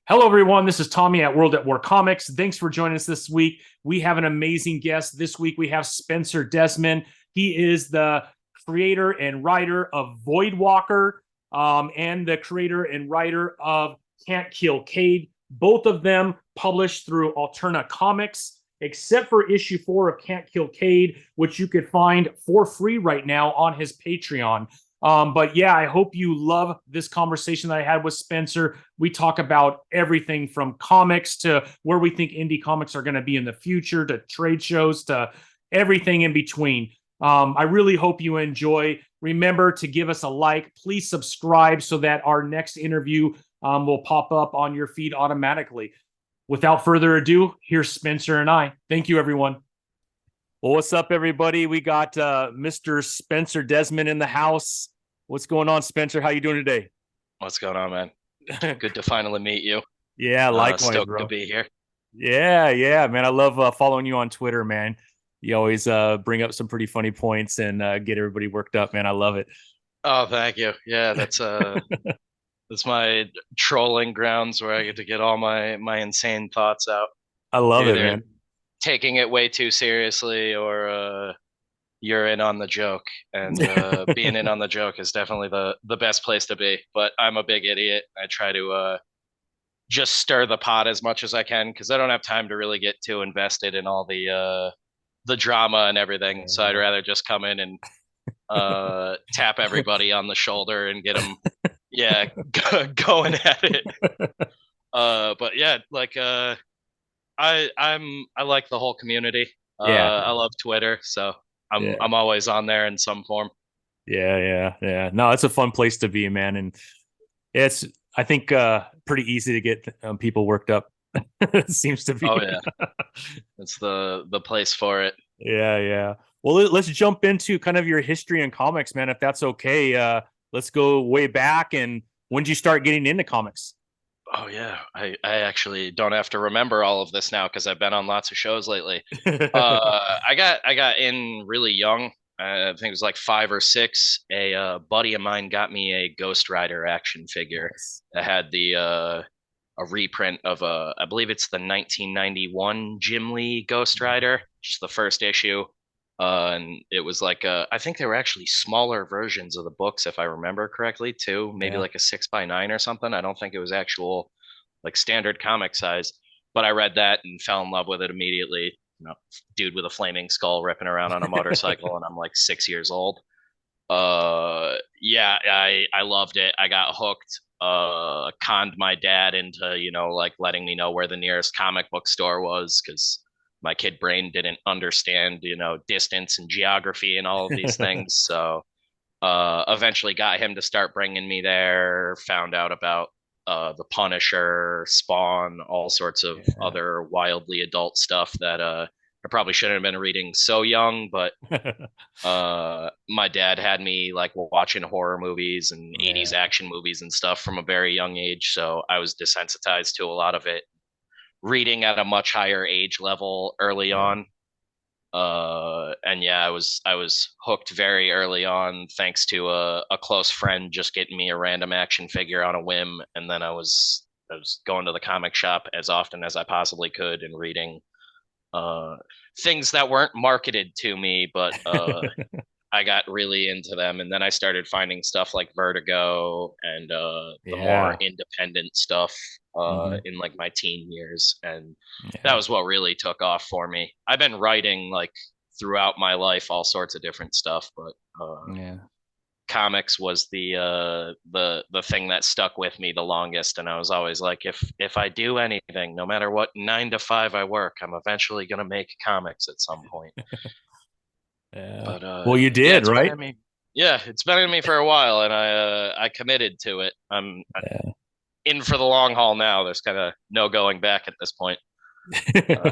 Hello, everyone. This is Tommy at World at War Comics. Thanks for joining us this week. We have an amazing guest. This week, we have Spencer Desmond. He is the creator and writer of Voidwalker and the creator and writer of Can't Kill Cade. Both of them published through Alterna Comics, except for issue 4 of Can't Kill Cade, which you could find for free right now on his Patreon. But yeah, I hope you love this conversation that I had with Spencer. We talk about everything from comics to where we think indie comics are going to be in the future, to trade shows, to everything in between. I really hope you enjoy. Remember to give us a like. Please subscribe so that our next interview will pop up on your feed automatically. Without further ado, here's Spencer and I. Thank you, everyone. Well, what's up, everybody? We got Mr. Spencer Desmond in the house. What's going on, Spencer? How you doing today? What's going on, man? Good to finally meet you. Yeah, likewise, Stoked bro. to be here. Yeah, man. I love following you on Twitter, man. You always bring up some pretty funny points and get everybody worked up, man. I love it. Oh, thank you. Yeah, that's my trolling grounds where I get to get all my insane thoughts out. I love it, Either man. taking it way too seriously or you're in on the joke. And being in on the joke is definitely the best place to be. But I'm a big idiot. I try to just stir the pot as much as I can because I don't have time to really get too invested in all the drama and everything. So I'd rather just come in and tap everybody on the shoulder and get them, yeah, going at it. But yeah, like I like the whole community. Yeah, I love Twitter, so I'm yeah, I'm always on there in some form. yeah. No, it's a fun place to be, man. And it's, I think, pretty easy to get people worked up. It seems to Oh be. yeah, it's the place for it. Yeah. Well, let's jump into kind of your history in comics, man, if that's okay. Let's go way back. And when did you start getting into comics? Oh yeah, I actually don't have to remember all of this now because I've been on lots of shows lately. I got in really young. I think it was like 5 or 6. A buddy of mine got me a Ghost Rider action figure Nice. that had the a reprint of I believe it's the 1991 Jim Lee Ghost Rider, just the first issue. And it was like I think they were actually smaller versions of the books, if I remember correctly, too. Maybe Yeah. like a 6x9 or something. I don't think it was actual like standard comic size. But I read that and fell in love with it immediately. Dude with a flaming skull ripping around on a motorcycle, and I'm like 6 years old. Yeah, I loved it. I got hooked. Conned my dad into like letting me know where the nearest comic book store was because my kid brain didn't understand distance and geography and all of these things. So eventually got him to start bringing me there. Found out about the Punisher, Spawn, all sorts of Yeah. other wildly adult stuff that I probably shouldn't have been reading so young, but my dad had me like watching horror movies and 80s Yeah. action movies and stuff from a very young age, so I was desensitized to a lot of it, reading at a much higher age level early Yeah. on. And yeah, I was hooked very early on thanks to a close friend just getting me a random action figure on a whim, and then I was going to the comic shop as often as I possibly could and reading uh things that weren't marketed to me, but I got really into them, and then I started finding stuff like Vertigo and the more Yeah. independent stuff Hmm. in like my teen years, and that Yeah. was what really took off for me. I've been writing like throughout my life all sorts of different stuff, but Yeah. comics was the thing that stuck with me the longest, and I was always like, if I do anything, no matter what 9 to 5 I work, I'm eventually gonna make comics at some point. Yeah. But Well, you yeah, did, it's been right? in me. Yeah, it's been in me for a while, and I committed to it. I'm Yeah. in for the long haul now. There's kind of no going back at this point. Uh,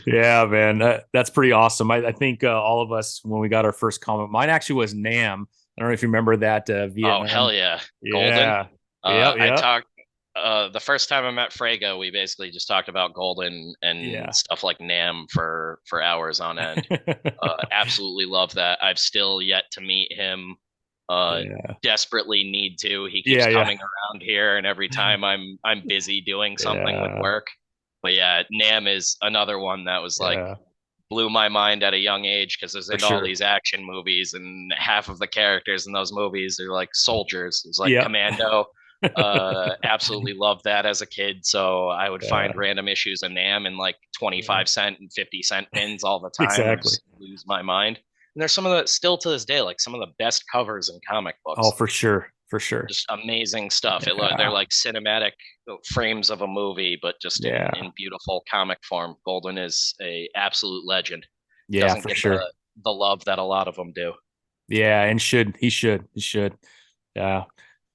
Yeah, man, that's pretty awesome. I think all of us, when we got our first comic, mine actually was Nam. I don't know if you remember that oh Vietnam. hell yeah, Golden. Yeah. I Yep. talked the first time I met Frege, we basically just talked about Golden and Yeah. stuff like Nam for hours on end. Absolutely love that. I've still yet to meet him. uh Yeah. desperately need to. He keeps Yeah. Yeah. coming around here, and every time I'm busy doing something with Yeah. work. But yeah, Nam is another one that was like Yeah. blew my mind at a young age because I was For into all sure. these action movies, and half of the characters in those movies are like soldiers. It's like Yep. Commando. Absolutely loved that as a kid. So I would find Yeah. random issues of Nam in like Yeah. 25-cent and 50-cent bins all the time and Exactly. just lose my mind. And there's some of the still to this day, like some of the best covers in comic Oh, books. for sure. For sure. Just amazing stuff. They're Yeah. like cinematic frames of a movie, but just Yeah. in beautiful comic form. Golden is a absolute legend. Yeah, Doesn't for get sure. the love that a lot of them do. Yeah, and he should. Yeah.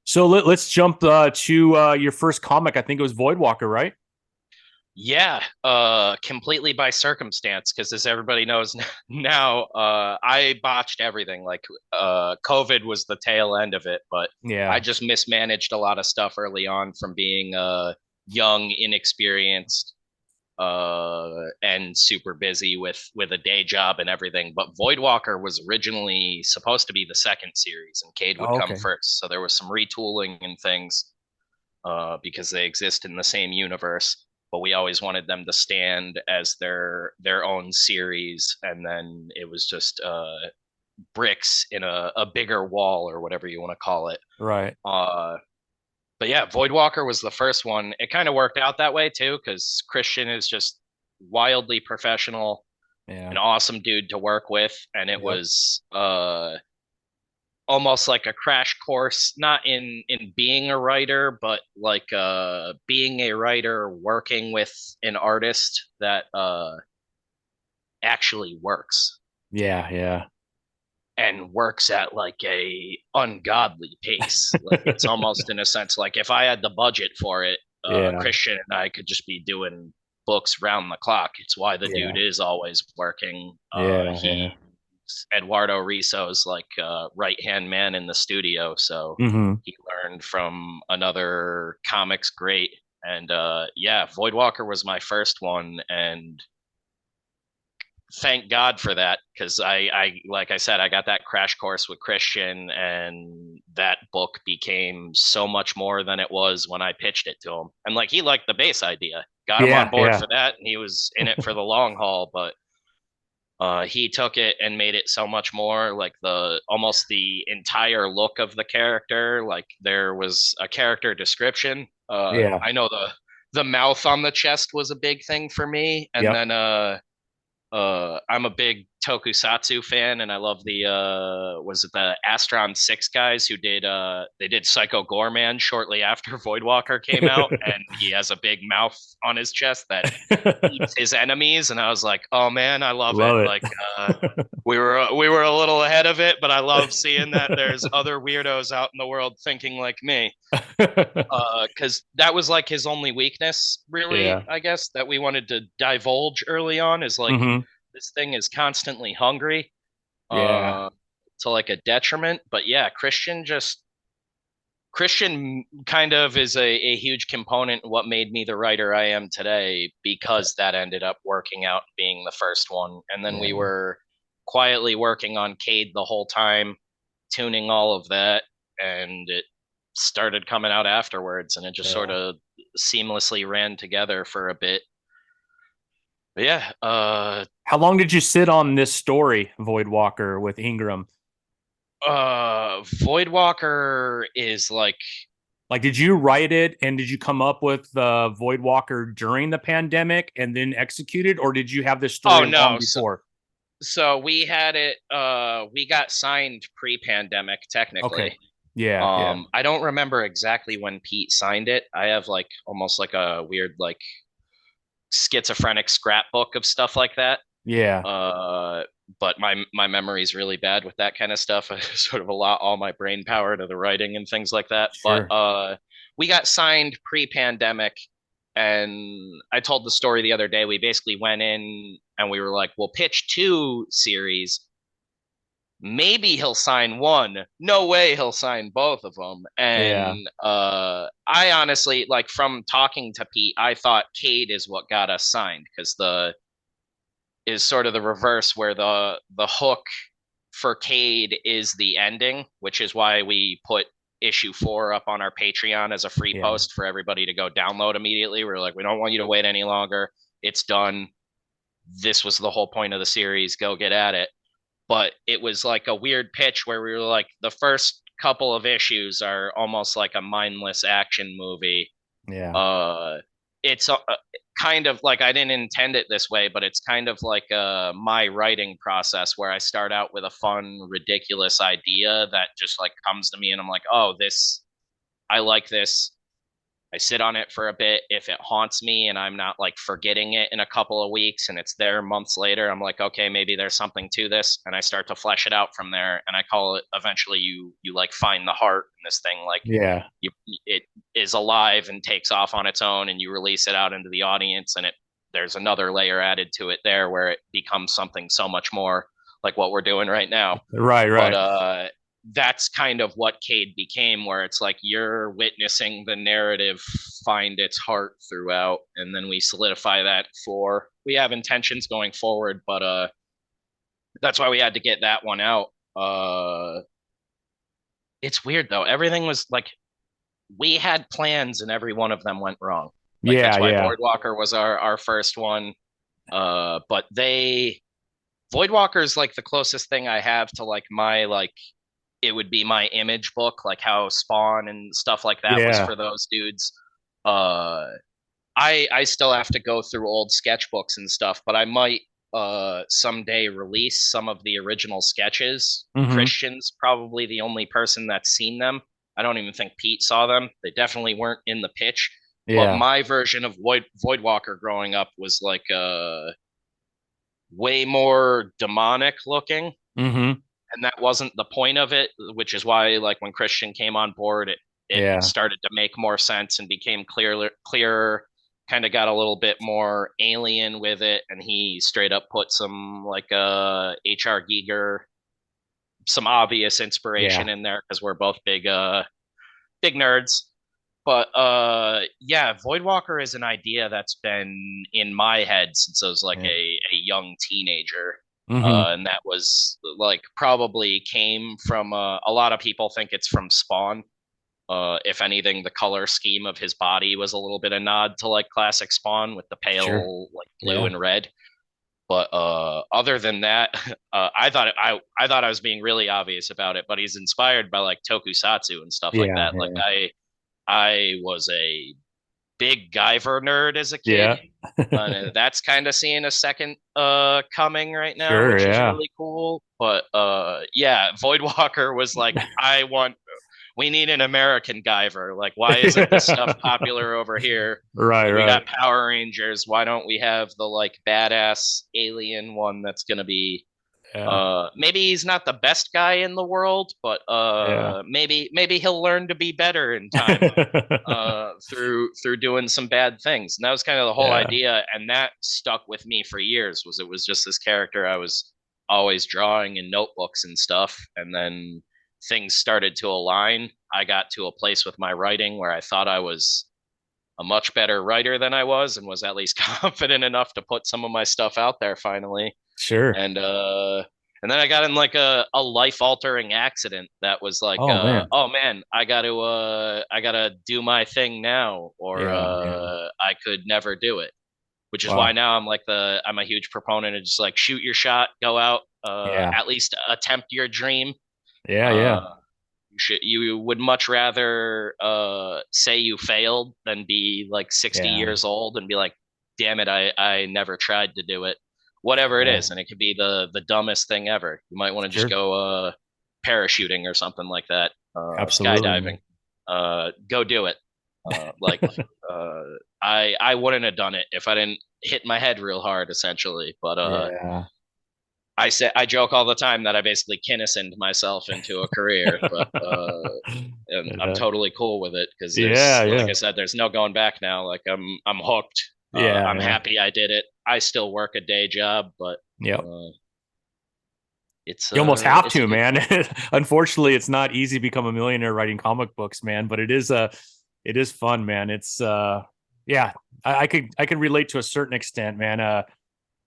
So let's jump to your first comic. I think it was Voidwalker, right? Yeah, completely by circumstance, because as everybody knows now, I botched everything. Like, COVID was the tail end of it, but I Yeah. just mismanaged a lot of stuff early on from being young, inexperienced, and super busy with a day job and everything. But Voidwalker was originally supposed to be the second series, and Cade would Oh, come okay. first. So there was some retooling and things because they exist in the same universe. But we always wanted them to stand as their own series, and then it was just bricks in a bigger wall or whatever you want to call it. Right. But yeah, Voidwalker was the first one. It kind of worked out that way too, because Christian is just wildly professional, Yeah. an awesome dude to work with, and it Yep. was almost like a crash course, not in being a writer, but like being a writer working with an artist that actually works Yeah, yeah. and works at like a ungodly pace. Like it's almost in a sense like if I had the budget for it, Yeah. Christian and I could just be doing books round the clock. It's why the dude Yeah. is always working. Yeah, yeah. He Eduardo Risso's like right hand man in the studio, so Mm-hmm. he learned from another comics great. And yeah, Voidwalker was my first one, and thank God for that, because I like I said, I got that crash course with Christian, and that book became so much more than it was when I pitched it to him. And like he liked the base idea, got him on Yeah, board yeah. for that, and he was in it for the long haul. But he took it and made it so much more like the almost the entire look of the character. Like there was a character description. Yeah. I know the mouth on the chest was a big thing for me, and Yep. then I'm a big tokusatsu fan, and I love the was it the Astron 6 guys who did they did Psycho Gorman shortly after Voidwalker came out, and he has a big mouth on his chest that eats his enemies, and I was like, oh man, I love it. Love Like we were a little ahead of it, but I love seeing that there's other weirdos out in the world thinking like me. it. Because that was like his only weakness, really, Yeah. I guess, that we wanted to divulge early on is like Mm-hmm. this thing is constantly hungry, Yeah. uh, to like a detriment. But yeah, Christian kind of is a huge component in what made me the writer I am today, because that ended up working out being the first one. And then we Yeah. were quietly working on Cade the whole time, tuning all of that, and it started coming out afterwards, and it just sort Yeah. of seamlessly ran together for a bit. But yeah, How long did you sit on this story, Voidwalker, with Ingram? Voidwalker is like, Like, did you write it and did you come up with Voidwalker during the pandemic and then execute it, or did you have this oh story long no, before? so we had it, we got signed pre-pandemic Okay. technically. Yeah. Yeah. I don't remember exactly when Pete signed it. I have like almost like a weird like schizophrenic scrapbook of stuff like that. Yeah. Uh, but my memory is really bad with that kind of stuff. I sort of allot all my brain power to the writing and things like that. But Sure. we got signed pre-pandemic, and I told the story the other day. We basically went in and we were like, "We'll pitch 2 series. Maybe he'll sign one. No way he'll sign both of them." Yeah. And I honestly, like from talking to Pete, I thought Cade is what got us signed, because the is sort of the reverse, where the hook for Cade is the ending, which is why we put issue 4 up on our Patreon as a free Yeah. post for everybody to go download immediately. We're like, we don't want you to wait any longer. It's done. This was the whole point of the series. Go get at it. But it was like a weird pitch where we were like, the first couple of issues are almost like a mindless action movie. Yeah. It's kind of like, I didn't intend it this way, but it's kind of like my writing process where I start out with a fun, ridiculous idea that just like comes to me, and I'm like, oh, this, I like this. I sit on it for a bit. If it haunts me and I'm not like forgetting it in a couple of weeks and it's there months later, I'm like, okay, maybe there's something to this. And I start to flesh it out from there. And I call it, eventually you like find the heart in this thing. Like Yeah. it is alive and takes off on its own, and you release it out into the audience, and there's another layer added to it there where it becomes something so much more like what we're doing right now. Right. But that's kind of what Cade became, where it's like you're witnessing the narrative find its heart throughout, and then we solidify that for, we have intentions going forward, but that's why we had to get that one out. It's weird though. Everything was like, we had plans and every one of them went wrong. Like Yeah. that's why Yeah. Voidwalker was our first one. But Voidwalker is like the closest thing I have to like my like, it would be my image book, like how Spawn and stuff like that was Yeah. for those dudes. Uh, I still have to go through old sketchbooks and stuff, but I might someday release some of the original sketches. Mhm. Christian's probably the only person that's seen them. I don't even think Pete saw them. They definitely weren't in the pitch. But Yeah. my version of Voidwalker growing up was like way more demonic looking, Mhm. and that wasn't the point of it, which is why like when Christian came on board, it Yeah. started to make more sense and became clearer, kind of got a little bit more alien with it, and he straight up put some like HR Giger, some obvious Yeah. inspiration in there because we're both big nerds. But yeah, Voidwalker is an idea that's been in my head since I was like Yeah. a young teenager. Mhm. And that was like probably came from a lot of people think it's from Spawn. If anything, the color scheme of his body was a little bit of nod to like classic Spawn with the Sure. pale like blue Yeah. and red. But other than that, I thought I was being really obvious about it. But he's inspired by like tokusatsu and stuff like Yeah. that. Like Yeah. I was a big Guyver nerd as a kid. Yeah. And that's kind of seeing a second coming right now, Sure. which is Yeah. really cool. But yeah, Voidwalker was like, we need an American Guyver. Like, why isn't this stuff popular over here? Right. Like, we Right. got Power Rangers. Why don't we have the like badass alien one that's gonna be Yeah. maybe he's not the best guy in the world, but Yeah. maybe he'll learn to be better in time through doing some bad things. And that was kind of the whole Yeah. idea, and that stuck with me for years. Was it was just this character I was always drawing in notebooks and stuff, and then things started to align. I got to a place with my writing where I thought I was a much better writer than I was, and was at least confident enough to put some of my stuff out there finally. Sure. And then I got in like a life altering accident that was like Oh man. oh man, I gotta do my thing now, or Yeah. Yeah. I could never do it, which is why Wow. now I'm a huge proponent of just like shoot your shot, go out, Yeah. at least attempt your dream. Yeah. Yeah. uh you would much rather say you failed than be like 60 Yeah. years old and be like, damn it, I never tried to do it, whatever it Yeah. is. And it could be the dumbest thing ever. You might want to just Sure. go parachuting or something like that, Absolutely, skydiving. man. Go do it. Like I wouldn't have done it if I didn't hit my head real hard, essentially. But Yeah. I joke all the time that I basically Kinnisoned myself into a career, but and I'm Yeah. totally cool with it because Yeah. like Yeah. I said, there's no going back now. Like I'm hooked. Yeah. I'm Yeah. happy I did it. I still work a day job, but Yep. uh, You almost have it's a to, good man. time. Unfortunately, it's not easy to become a millionaire writing comic books, man. But it is fun, man. It's yeah. I could relate to a certain extent, man.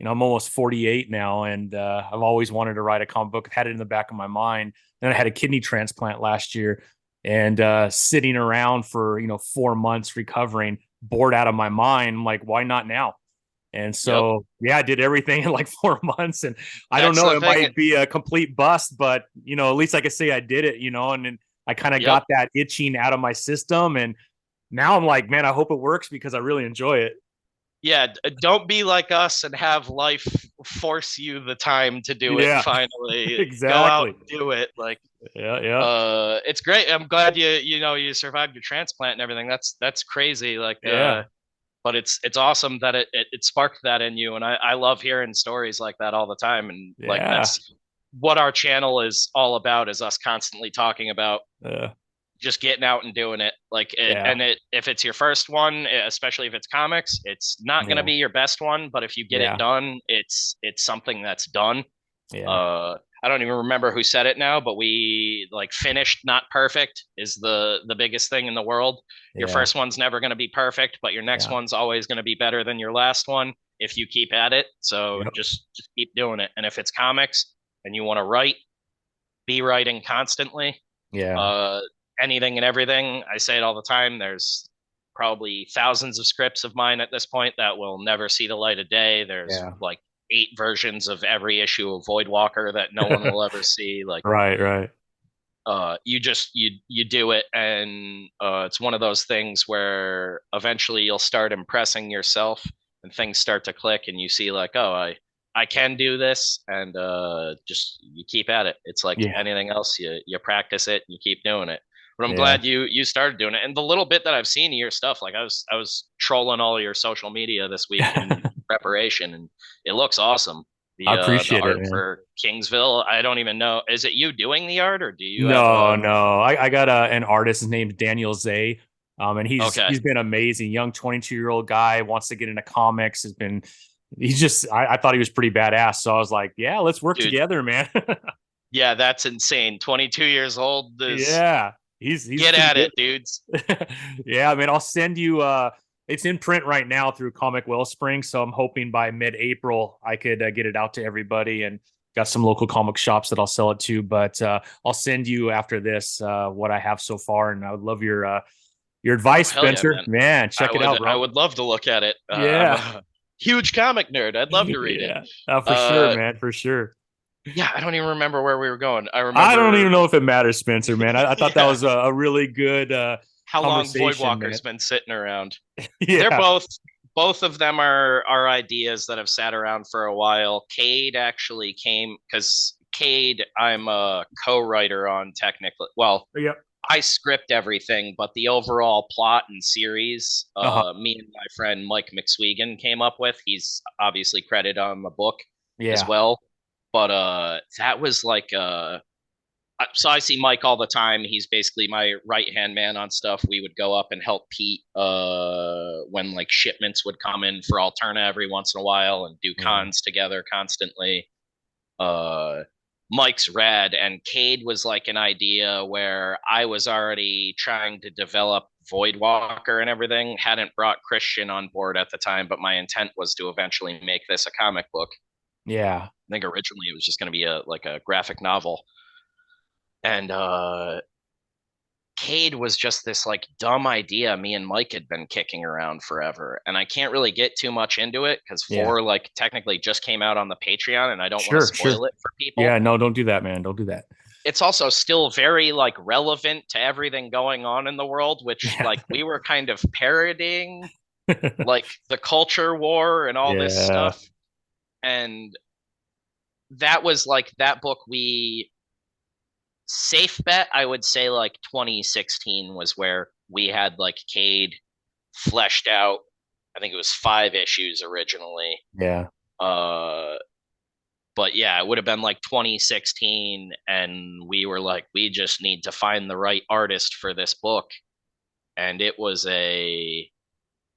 I'm almost 48 now, and I've always wanted to write a comic book. I've had it in the back of my mind. Then I had a kidney transplant last year, and sitting around for 4 months recovering, bored out of my mind. I'm like, why not now? And Yep. so, yeah, I did everything in like 4 months. And I don't That's know, the it thing. might be a complete bust, but, at least I could say I did it, and then I kind of Yep. got that itching out of my system. And now I'm like, man, I hope it works because I really enjoy it. Yeah, don't be like us and have life force you the time to do it Yeah, finally. Go out exactly. and do it. Like, Yeah, yeah, it's great. I'm glad you survived your transplant and everything. That's crazy. Like, yeah, but it's awesome that it sparked that in you, and I love hearing stories like that all the time. And like, yeah, that's what our channel is all about, is us constantly talking about uh, just getting out and doing it. Like it, yeah, and it if it's your first one, especially if it's comics, it's not going to yeah, be your best one, but if you get it yeah, done, it's something that's done. yeah, I don't even remember who said it now, but we like finished, not perfect, is the biggest thing in the world. Your yeah, first one's never going to be perfect, but your next yeah, one's always going to be better than your last one if you keep at it. So yep, just keep doing it. And if it's comics and you want to write, be writing constantly. yeah, uh, Anything and everything. I say it all the time. There's probably thousands of scripts of mine at this point that will never see the light of day. There's yeah. like 8 versions of every issue of Voidwalker that no one will ever see. Like, Right, right. you just you do it, and it's one of those things where eventually you'll start impressing yourself, and things start to click, and you see like, oh, I can do this, and just you keep at it. It's like Yeah, anything else, you practice it, and you keep doing it. But I'm yeah. glad you started doing it. And the little bit that I've seen of your stuff, like I was trolling all of your social media this week in I preparation, and it looks awesome. The appreciate it, art man. for Kingsville, I don't even know. Is it you doing the art, or do you have No, a? no. I got an artist. His name's Daniel Zay. And he's Okay, he's been amazing. Young 22-year-old guy wants to get into comics. He's just I thought he was pretty badass. So I was like, yeah, let's work dude. together, man. Yeah, that's insane. 22 years old is Yeah. He's get pretty at good. it, dudes. Yeah, I mean, I'll send you it's in print right now through Comic Wellspring, so I'm hoping by mid-April I could get it out to everybody, and got some local comic shops that I'll sell it to, but I'll send you after this what I have so far, and I would love your Oh advice, hell yeah, Spencer. man. Man, I check it would out, I bro. would love to look at it. I'm Yeah. a huge comic nerd. I'd love to read it. Yeah. For sure, Uh man, for sure. yeah, I don't even remember where we were going. I I don't remember even know if it matters, Spencer, man. I thought that yeah, was a really good how long conversation, man. Voidwalker's been sitting around. They're Yeah. both of them are ideas that have sat around for a while. Cade actually came because Cade, I'm a co-writer on technically. Well, Yep. I script everything, but the overall plot and series, Uh-huh. me and my friend Mike McSwegan came up with. He's obviously credited on the book as Yeah. well. But that was like so I see Mike all the time. He's basically my right hand man on stuff. We would go up and help Pete when like shipments would come in for Alterna every once in a while, and do Yeah. cons together constantly. Uh, Mike's rad, and Cade was like an idea where I was already trying to develop Voidwalker and everything. Hadn't brought Christian on board at the time, but my intent was to eventually make this a comic book. Yeah. I think originally it was just going to be a graphic novel, and Cade was just this like dumb idea me and Mike had been kicking around forever. And I can't really get too much into it because Yeah. four like technically just came out on the Patreon, and I don't want to Sure, sure. spoil it for Yeah, people. no, don't do that, man. Don't do that. It's also still very like relevant to everything going on in the world, which Yeah. like we were kind of parodying like the culture war and all this Yeah. stuff. And that was like that book we safe bet, I would say like 2016 was where we had like Cade fleshed out. I think it was 5 issues originally. Yeah. Uh, but yeah, it would have been like 2016, and we were like, we just need to find the right artist for this book, and it was a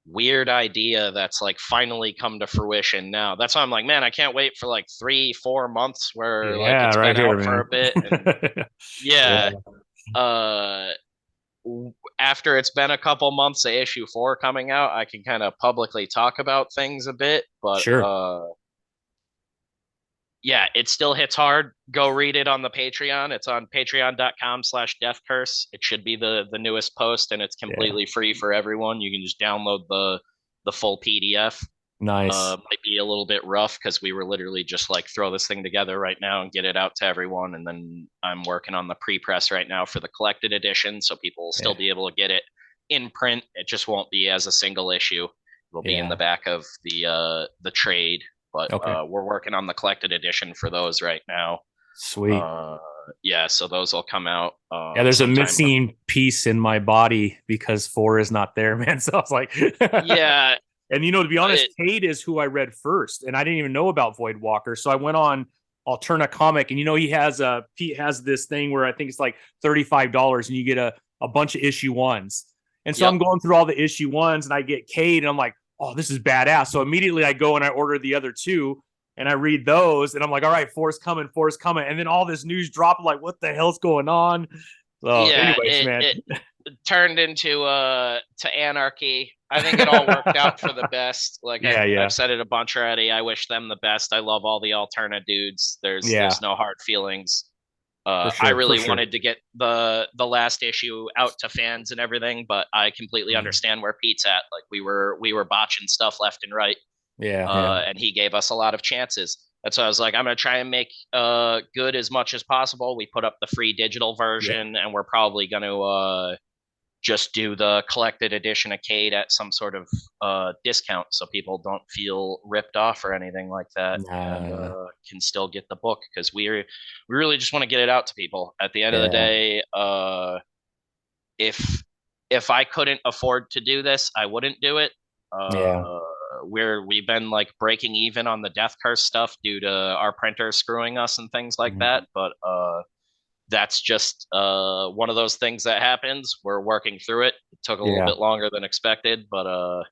weird idea that's like finally come to fruition now. That's why I'm like, man, I can't wait for like 3-4 months where like Yeah, it's right been here, out for man. a bit, and Yeah. yeah, uh after it's been a couple months of issue 4 coming out, I can kind of publicly talk about things a bit. But Sure. yeah, it still hits hard. Go read it on the Patreon. It's on patreon.com/deathcurse. It should be the newest post, and it's Yeah. completely free for everyone. You can just download the full PDF. Nice. Might be a little bit rough because we were literally just like throw this thing together right now and get it out to everyone. And then I'm working on the pre-press right now for the collected edition, so people will still Yeah. be able to get it in print. It just won't be as a single issue. It'll be in the Yeah. back of the trade, but Okay. we're working on the collected edition for those right now. Sweet. Uh, yeah, so those will come out Yeah, there's a sometime. missing piece in my body because 4 is not there, man. So I was like, Yeah, and to be honest, it, Cade is who I read first, and I didn't even know about Void Walker. So I went on Alterna Comic, and he has this thing where I think it's like $35, and you get a bunch of issue ones. And so yep. I'm going through all the issue ones, and I get Cade, and I'm like, oh, this is badass. So immediately I go and I order the other two, and I read those, and I'm like, all right, four's coming, and then all this news dropped. Like, what the hell's going on? So, Yeah, anyways, man, it turned into to anarchy. I think it all worked out for the best. Like yeah, I've yeah, said it a bunch already. I wish them the best. I love all the Alterna dudes. yeah, There's no hard feelings. for I sure, for really sure. wanted to get the last issue out to fans and everything, but I completely Yeah, understand where Pete's at. Like we were botching stuff left and right, yeah, yeah, and he gave us a lot of chances. That's why I was like, I'm gonna try and make good as much as possible. We put up the free digital yeah. version, and we're probably gonna just do the collected edition of Cade at some sort of discount, so people don't feel ripped off or anything like that, and Nah, can still get the book because we really just want to get it out to people. At the end of the yeah, day, if if I couldn't afford to do this, I wouldn't do it. yeah. We've been like breaking even on the Death Curse stuff due to our printer screwing us and things like Mhm. that, but that's just one of those things that happens. We're working through it. It took a little Yeah. bit longer than expected, but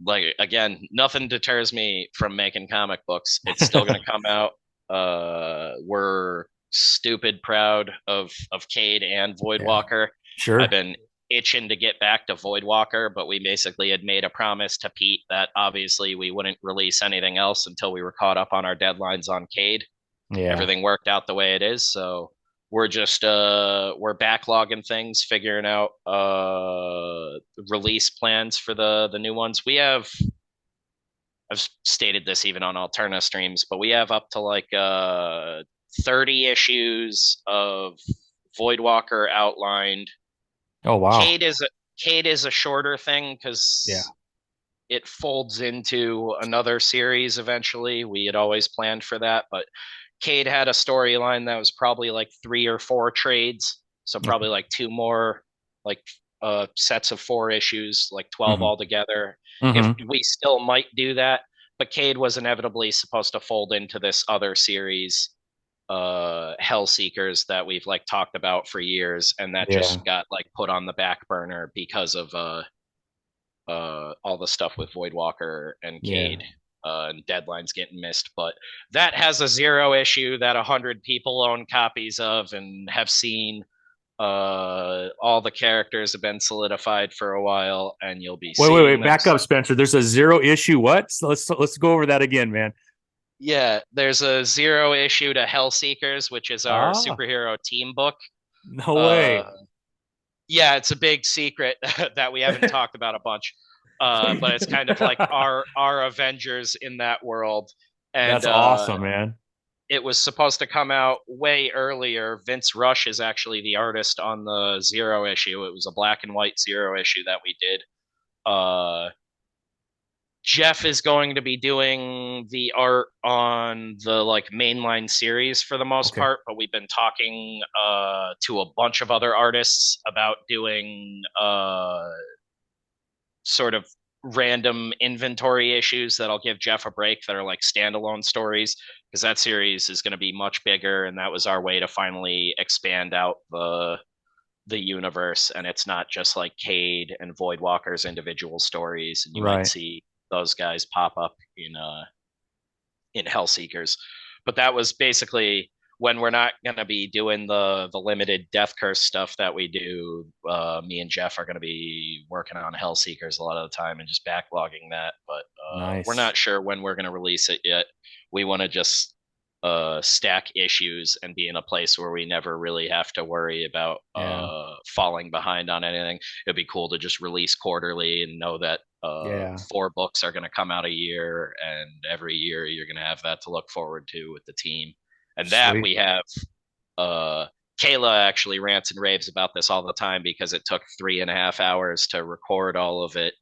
like again, nothing deters me from making comic books. It's still going to come out. We're stupid proud of Cade and Yeah. Voidwalker. I've Sure. been itching to get back to Voidwalker, but we basically had made a promise to Pete that obviously we wouldn't release anything else until we were caught up on our deadlines on Cade. Yeah. Everything worked out the way it is, so we're just we're backlogging things, figuring out release plans for the new ones. We have I've stated this even on Alterna streams, but we have up to like 30 issues of Voidwalker outlined. Oh, wow. Cade is a Cade is a shorter thing Yeah. because it folds into another series eventually. We had always planned for that, but Cade had a storyline that was probably like 3 or 4 trades, so Okay. probably like two more like sets of 4 issues, like 12 Hmm. altogether. If Hmm. we still might do that, but Cade was inevitably supposed to fold into this other series, Hell Seekers, that we've like talked about for years, and that Yeah. just got like put on the back burner because of all the stuff with Voidwalker and Yeah. Cade, and deadlines getting missed. But that has a zero issue that 100 people own copies of and have seen. All the characters have been solidified for a while, and you'll be Wait, wait, seeing wait. them. Back up, Spencer. There's a zero issue. What? So let's go over that again, man. Yeah, there's a zero issue to Hell Seekers, which is our Ah, superhero team book. no Uh, way. yeah, it's a big secret that we haven't talked about a bunch. But it's kind of like our Avengers in that world, and That's awesome, man. it was supposed to come out way earlier. Vince Rush is actually the artist on the Zero issue. It was a black and white Zero issue that we did. Uh, Jeff is going to be doing the art on the like mainline series for the most Okay. part, but we've been talking to a bunch of other artists about doing sort of random inventory issues that'll give Jeff a break that are like standalone stories, because that series is going to be much bigger, and that was our way to finally expand out the universe, and it's not just like Cade and Voidwalker's individual stories, and you might Right. see those guys pop up in Hellseekers. But that was basically when we're not going to be doing the limited Death Curse stuff that we do. Me and Jeff are going to be working on Hellseekers a lot of the time and just backlogging that. But we're Nice. not sure when we're going to release it yet. We want to just stack issues and be in a place where we never really have to worry about Yeah. falling behind on anything. It'd be cool to just release quarterly and know that Yeah. 4 books are going to come out a year, and every year you're going to have that to look forward to with the team. And that Sweet. we have uh Kayla actually rants and raves about this all the time because it took 3.5 hours to record all of it.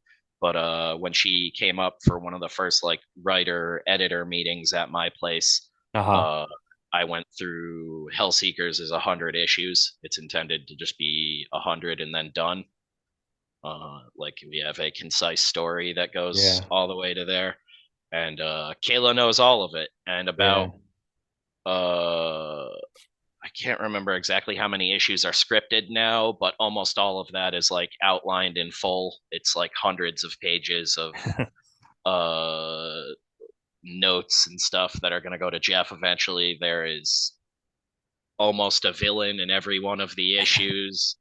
But when she came up for one of the first like writer editor meetings at my place, Uh-huh. uh, I went through Hellseekers as 100 issues. It's intended to just be 100 and then done. Like we have a concise story that goes Yeah. all the way to there, and Kayla knows all of it. And Yeah. about uh, I can't remember exactly how many issues are scripted now, but almost all of that is like outlined in full. It's like hundreds of pages of uh notes and stuff that are going to go to Jeff eventually. There is almost a villain in every one of the issues.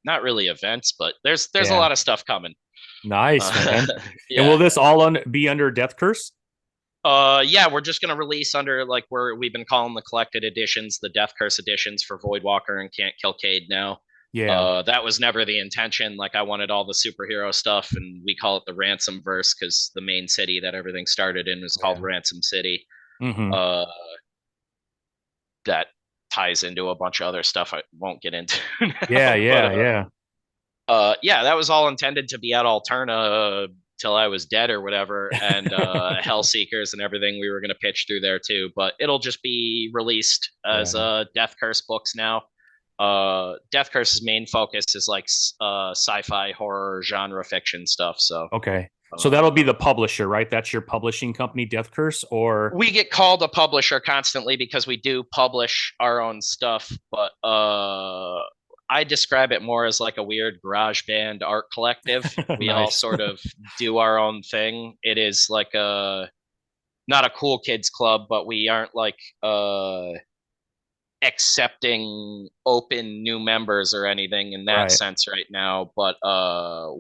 Not really events, but there's a Yeah. lot of stuff coming. Nice, Uh, man. And will yeah. this all be under Death Curse? Yeah, we're just gonna release under like we've been calling the collected editions, the Death Curse editions for Voidwalker and Can't Kill Cade now. Yeah. That was never the intention. Like I wanted all the superhero stuff, and we call it the Ransom verse because the main city that everything started in is called Yeah. Ransom City. Mm-hmm. Uh, that ties into a bunch of other stuff I won't get into Yeah, now. But yeah, yeah. yeah, that was all intended to be at Alterna till I was dead or whatever, and Hellseekers and everything we were going to pitch through there too. But it'll just be released as Yeah. Death Curse books now. Death Curse's main focus is like sci-fi, horror, genre fiction stuff. So Okay. So that'll be uh, the publisher, right? That's your publishing company, Death Curse, or we get called a publisher constantly because we do publish our own stuff, but I describe it more as like a weird garage band art collective. We all nice. sort of do our own thing. It is like a not a cool kids club, but we aren't like accepting open new members or anything in that Right. sense right now, but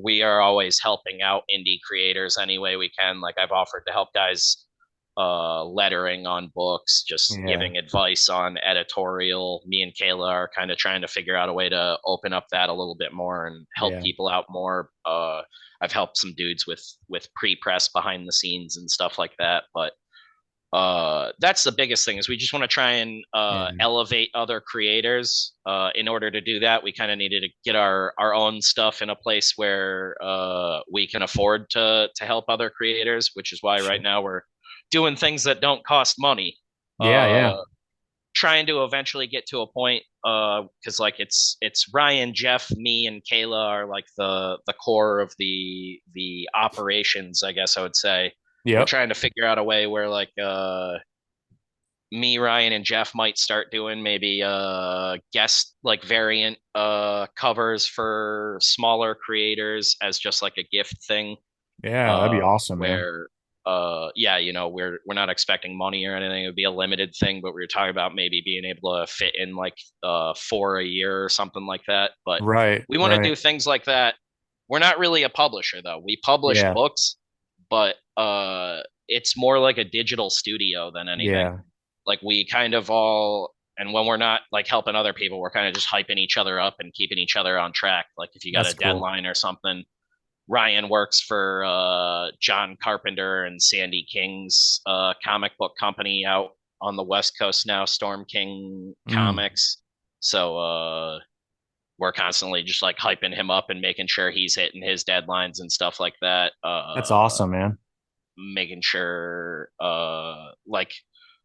we are always helping out indie creators any way we can. Like I've offered to help guys lettering on books, just Yeah. giving advice on editorial. Me and Kayla are kind of trying to figure out a way to open up that a little bit more and help Yeah. people out more. I've helped some dudes with pre-press behind the scenes and stuff like that, but that's the biggest thing is we just want to try and Yeah. elevate other creators. In order to do that, we kind of needed to get our own stuff in a place where we can afford to help other creators, which is why right Sure. now we're doing things that don't cost money. Yeah, yeah. Trying to eventually get to a point because like it's Ryan, Jeff, me, and Kayla are like the core of the operations, I guess I would say. We're Yep. trying to figure out a way where like me, Ryan, and Jeff might start doing maybe guest like variant covers for smaller creators as just like a gift thing. Yeah, that'd be awesome, man. Where yeah, you know, we're not expecting money or anything. It would be a limited thing, but we were talking about maybe being able to fit in like 4 a year or something like that. But Right, we want to right. do things like that. We're not really a publisher though. We publish Yeah, books, but it's more like a digital studio than anything. yeah. Like we kind of all and when we're not like helping other people, we're kind of just hyping each other up and keeping each other on track. Like if you got a That's cool. deadline or something, Ryan works for John Carpenter and Sandy King's comic book company out on the West Coast now, Storm King Mm, Comics. So we're constantly just like hyping him up and making sure he's hitting his deadlines and stuff like that. that's awesome, man. Making sure like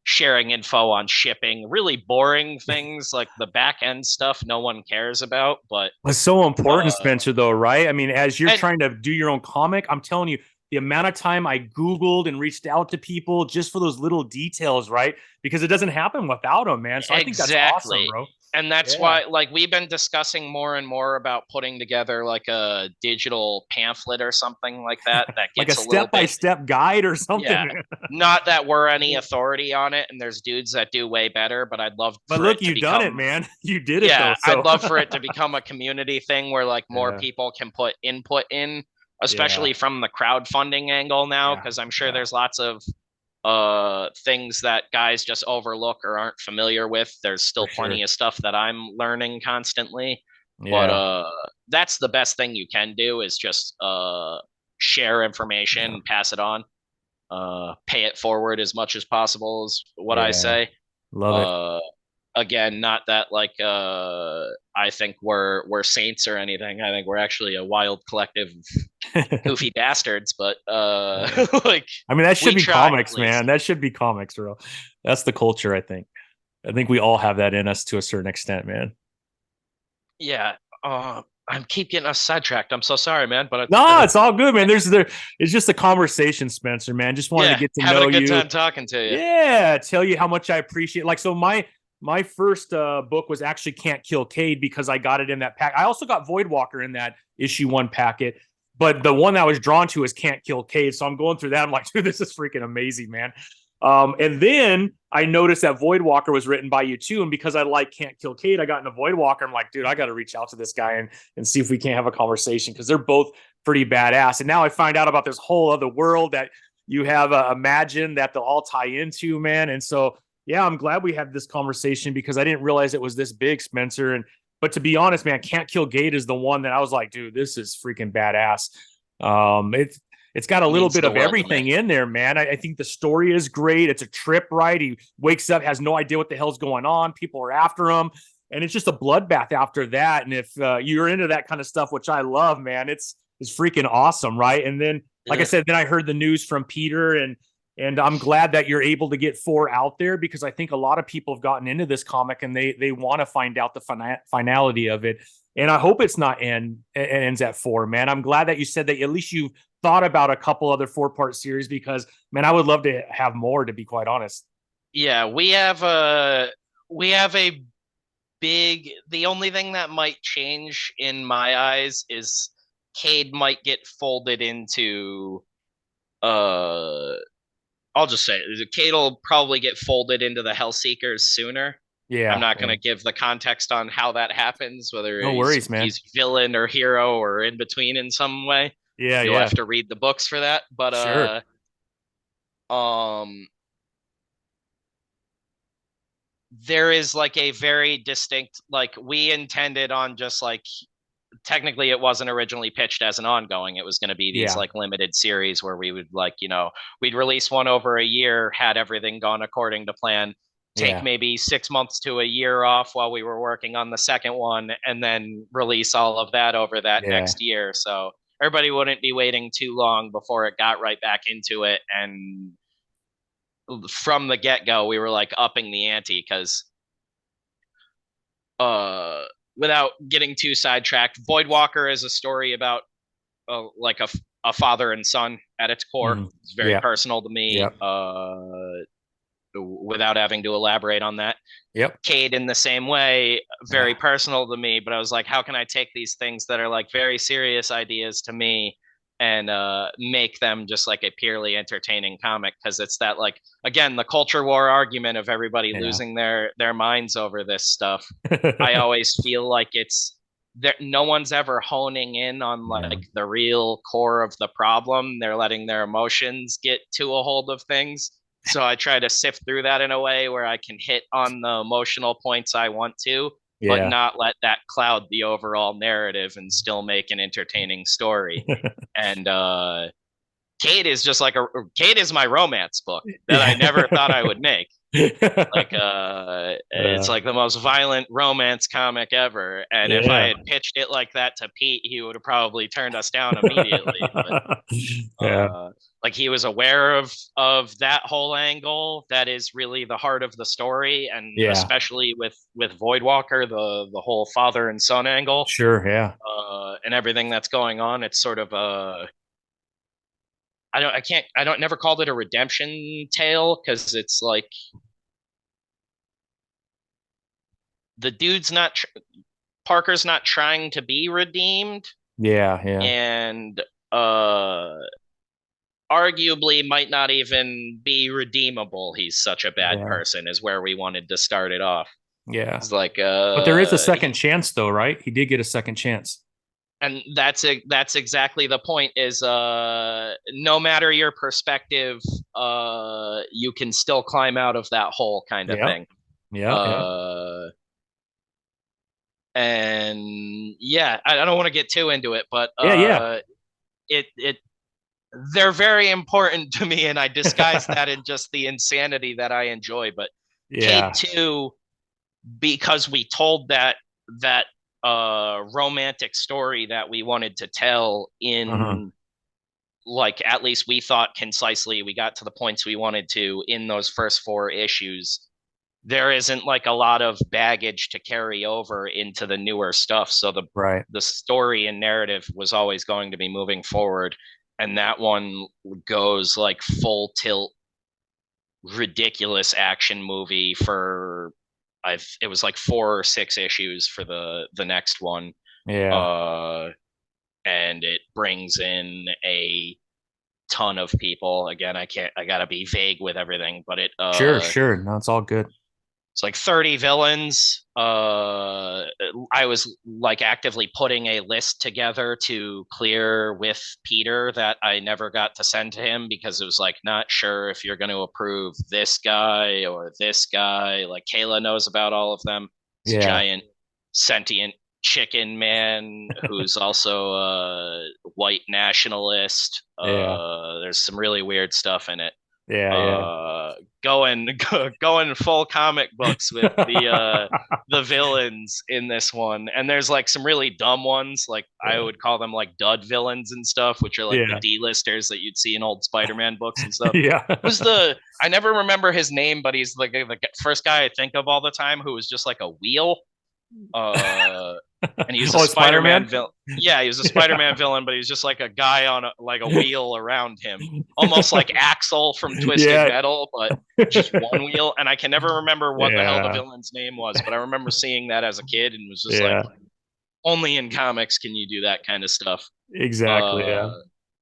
sharing info on shipping, really boring things like the back end stuff no one cares about, but It's so important, uh Spencer, though, right? I mean, as you're and trying to do your own comic, I'm telling you, the amount of time I Googled and reached out to people just for those little details, right? Because it doesn't happen without them, man. So I think that's awesome, exactly. bro. And that's Yeah. why like we've been discussing more and more about putting together like a digital pamphlet or something like that that Like a gets a little step by bit step guide or something, yeah. man. Not that we're any authority on it and there's dudes that do way better, but I'd love But for look, it to you've done it, become man. You did it, though. yeah, I'd So, love for it to become a community thing where like more yeah, people can put input in, yeah, especially from the crowdfunding angle now, yeah, because I'm sure yeah, there's lots of things that guys just overlook or aren't familiar with. There's For still sure. plenty of stuff that I'm learning constantly. But Yeah. that's the best thing you can do is just share Yeah. information, pass it on, pay it forward as much as possible is what I Yeah. say. Love it. Uh, Again, not that like I think we're saints or anything. I think we're actually a wild collective of goofy bastards, but Yeah. like I mean, that we should be try at comics, man. least. That should be comics, bro. That's the culture, I think. I think we all have that in us to a certain extent, man. Yeah. I'm keep getting us sidetracked. I'm so sorry, man. But No, it's all good, man. It's just a conversation, Spencer, man. Just wanted to yeah, get to having know a good you. time talking to you. Yeah, tell you how much I appreciate. Like, so my first book was actually Can't Kill Cade because I got it in that pack. I also got Voidwalker in that issue 1 packet, but the one that I was drawn to is Can't Kill Cade. So I'm going through that. I'm like, dude, this is freaking amazing, man. And then I noticed that Voidwalker was written by you too, and because I like Can't Kill Cade, I got into Voidwalker. I'm like, dude, I got to reach out to this guy and see if we can't have a conversation because they're both pretty badass. And now I find out about this whole other world that you have imagined that they'll all tie into, man. And so, yeah, I'm glad we had this conversation because I didn't realize it was this big, Spencer. And but to be honest, man, Can't Kill Gate is the one that I was like, dude, this is freaking badass. It's got a little Means bit the of world to me. everything in there, man. I think the story is great. It's a trip, right? He wakes up, has no idea what the hell's going on. People are after him, and it's just a bloodbath after that. And if you're into that kind of stuff, which I love, man, it's freaking awesome, right? And then, like I Yeah. said, then I heard the news from Peter, and I'm glad that you're able to get 4 out there because I think a lot of people have gotten into this comic and they want to find out the finality of it. And I hope it's not ends at 4, man. I'm glad that you said that at least you've thought about a couple other 4-part series because, man, I would love to have more, to be quite honest. Yeah, we have a big the only thing that might change in my eyes is Cade might get folded into uh I'll just say it. Cade will probably get folded into the Hellseekers sooner. I'm Yeah, not going yeah. to give the context on how that happens, whether No he's worries, man. he's villain or hero or in between in some way. Yeah, You'll yeah. have to read the books for that. But Sure. um there is like a very distinct like we intended on just like technically it wasn't originally pitched as an ongoing. It was going to be these Yeah, like limited series where we would like, we'd release one over a year, had everything gone according to plan, take yeah, maybe 6 months to a year off while we were working on the second one, and then release all of that over that yeah. next year. So everybody wouldn't be waiting too long before it got right back into it. And from the get go, we were like upping the ante because uh without getting too sidetracked, Voidwalker is a story about like a father and son at its core. Mm, It's very yeah, personal to me. yeah, Without having to elaborate on that, yep. Cade in the same way, Yeah. very personal to me. But I was like, how can I take these things that are like very serious ideas to me and make them just like a purely entertaining comic? Because it's that like again the culture war argument of everybody Yeah. losing their minds over this stuff. I always feel like it's there. No one's ever honing in on Yeah. like the real core of the problem. They're letting their emotions get to a hold of things. So I try to sift through that in a way where I can hit on the emotional points I want to, but Yeah. not let that cloud the overall narrative and still make an entertaining story. And Cade is just like a Cade is my romance book that I never thought I would make. Like it's like the most violent romance comic ever. And if I Yeah. had pitched it like that to Pete, he would have probably turned us down immediately. But Yeah. like he was aware of that whole angle that is really the heart of the story, and Yeah. especially with Voidwalker, the whole father and son angle, Sure. Yeah. and everything that's going on. It's sort of I don't never called it a redemption tale because it's like the dude's not Parker's not trying to be redeemed, Yeah. Yeah. and uh arguably might not even be redeemable. He's such a bad Yeah. person is where we wanted to start it off. Yeah. It's like But there is a second chance, though, right? He did get a second chance. and that's exactly the point. Is no matter your perspective, you can still climb out of that hole, kind of Yeah. thing. Yeah. Yeah. Uh, and yeah, I don't want to get too into it, but Yeah. Yeah. it they're very important to me, and I disguise that in just the insanity that I enjoy. But Cade Yeah. 2, because we told that romantic story that we wanted to tell Mhm. in, like, at least we thought concisely, we got to the points we wanted to in those first 4 issues. There isn't like a lot of baggage to carry over into the newer stuff, so Right. the story and narrative was always going to be moving forward, and that one goes like full tilt ridiculous action movie for, I've it was like 4 or 6 issues for the next one. Yeah. uh and it brings in a ton of people. Again, I gotta be vague with everything, but Sure. Sure. No, it's all good. it's like 30 villains. I was like actively putting a list together to clear with Peter that I never got to send to him, because it was like, not sure if you're going to approve this guy or this guy. Like, Kayla knows about all of them. It's a Yeah. giant sentient chicken man who's also a white nationalist. Yeah. There's some really weird stuff in it. Yeah. Yeah. uh going going full comic books with the villains in this one. And there's like some really dumb ones, like I Yeah. would call them like dud villains and stuff, which are like the Yeah. D-listers that you'd see in old Spider-Man books and stuff. Yeah. Who's the I never remember his name, but he's like the first guy I think of all the time, who was just like a wheel. uh and he's a Oh, Spider-Man Spider-Man? villain. Yeah, he was a Yeah. Spider-Man villain, but he's just like a guy on like a wheel around him, almost like Axel from Twisted Yeah. Metal, but just one wheel. And I can never remember what the hell the Yeah. villain's name was, but I remember seeing that as a kid and was just like, Yeah. only in comics can you do that kind of stuff. Exactly. Uh, Yeah.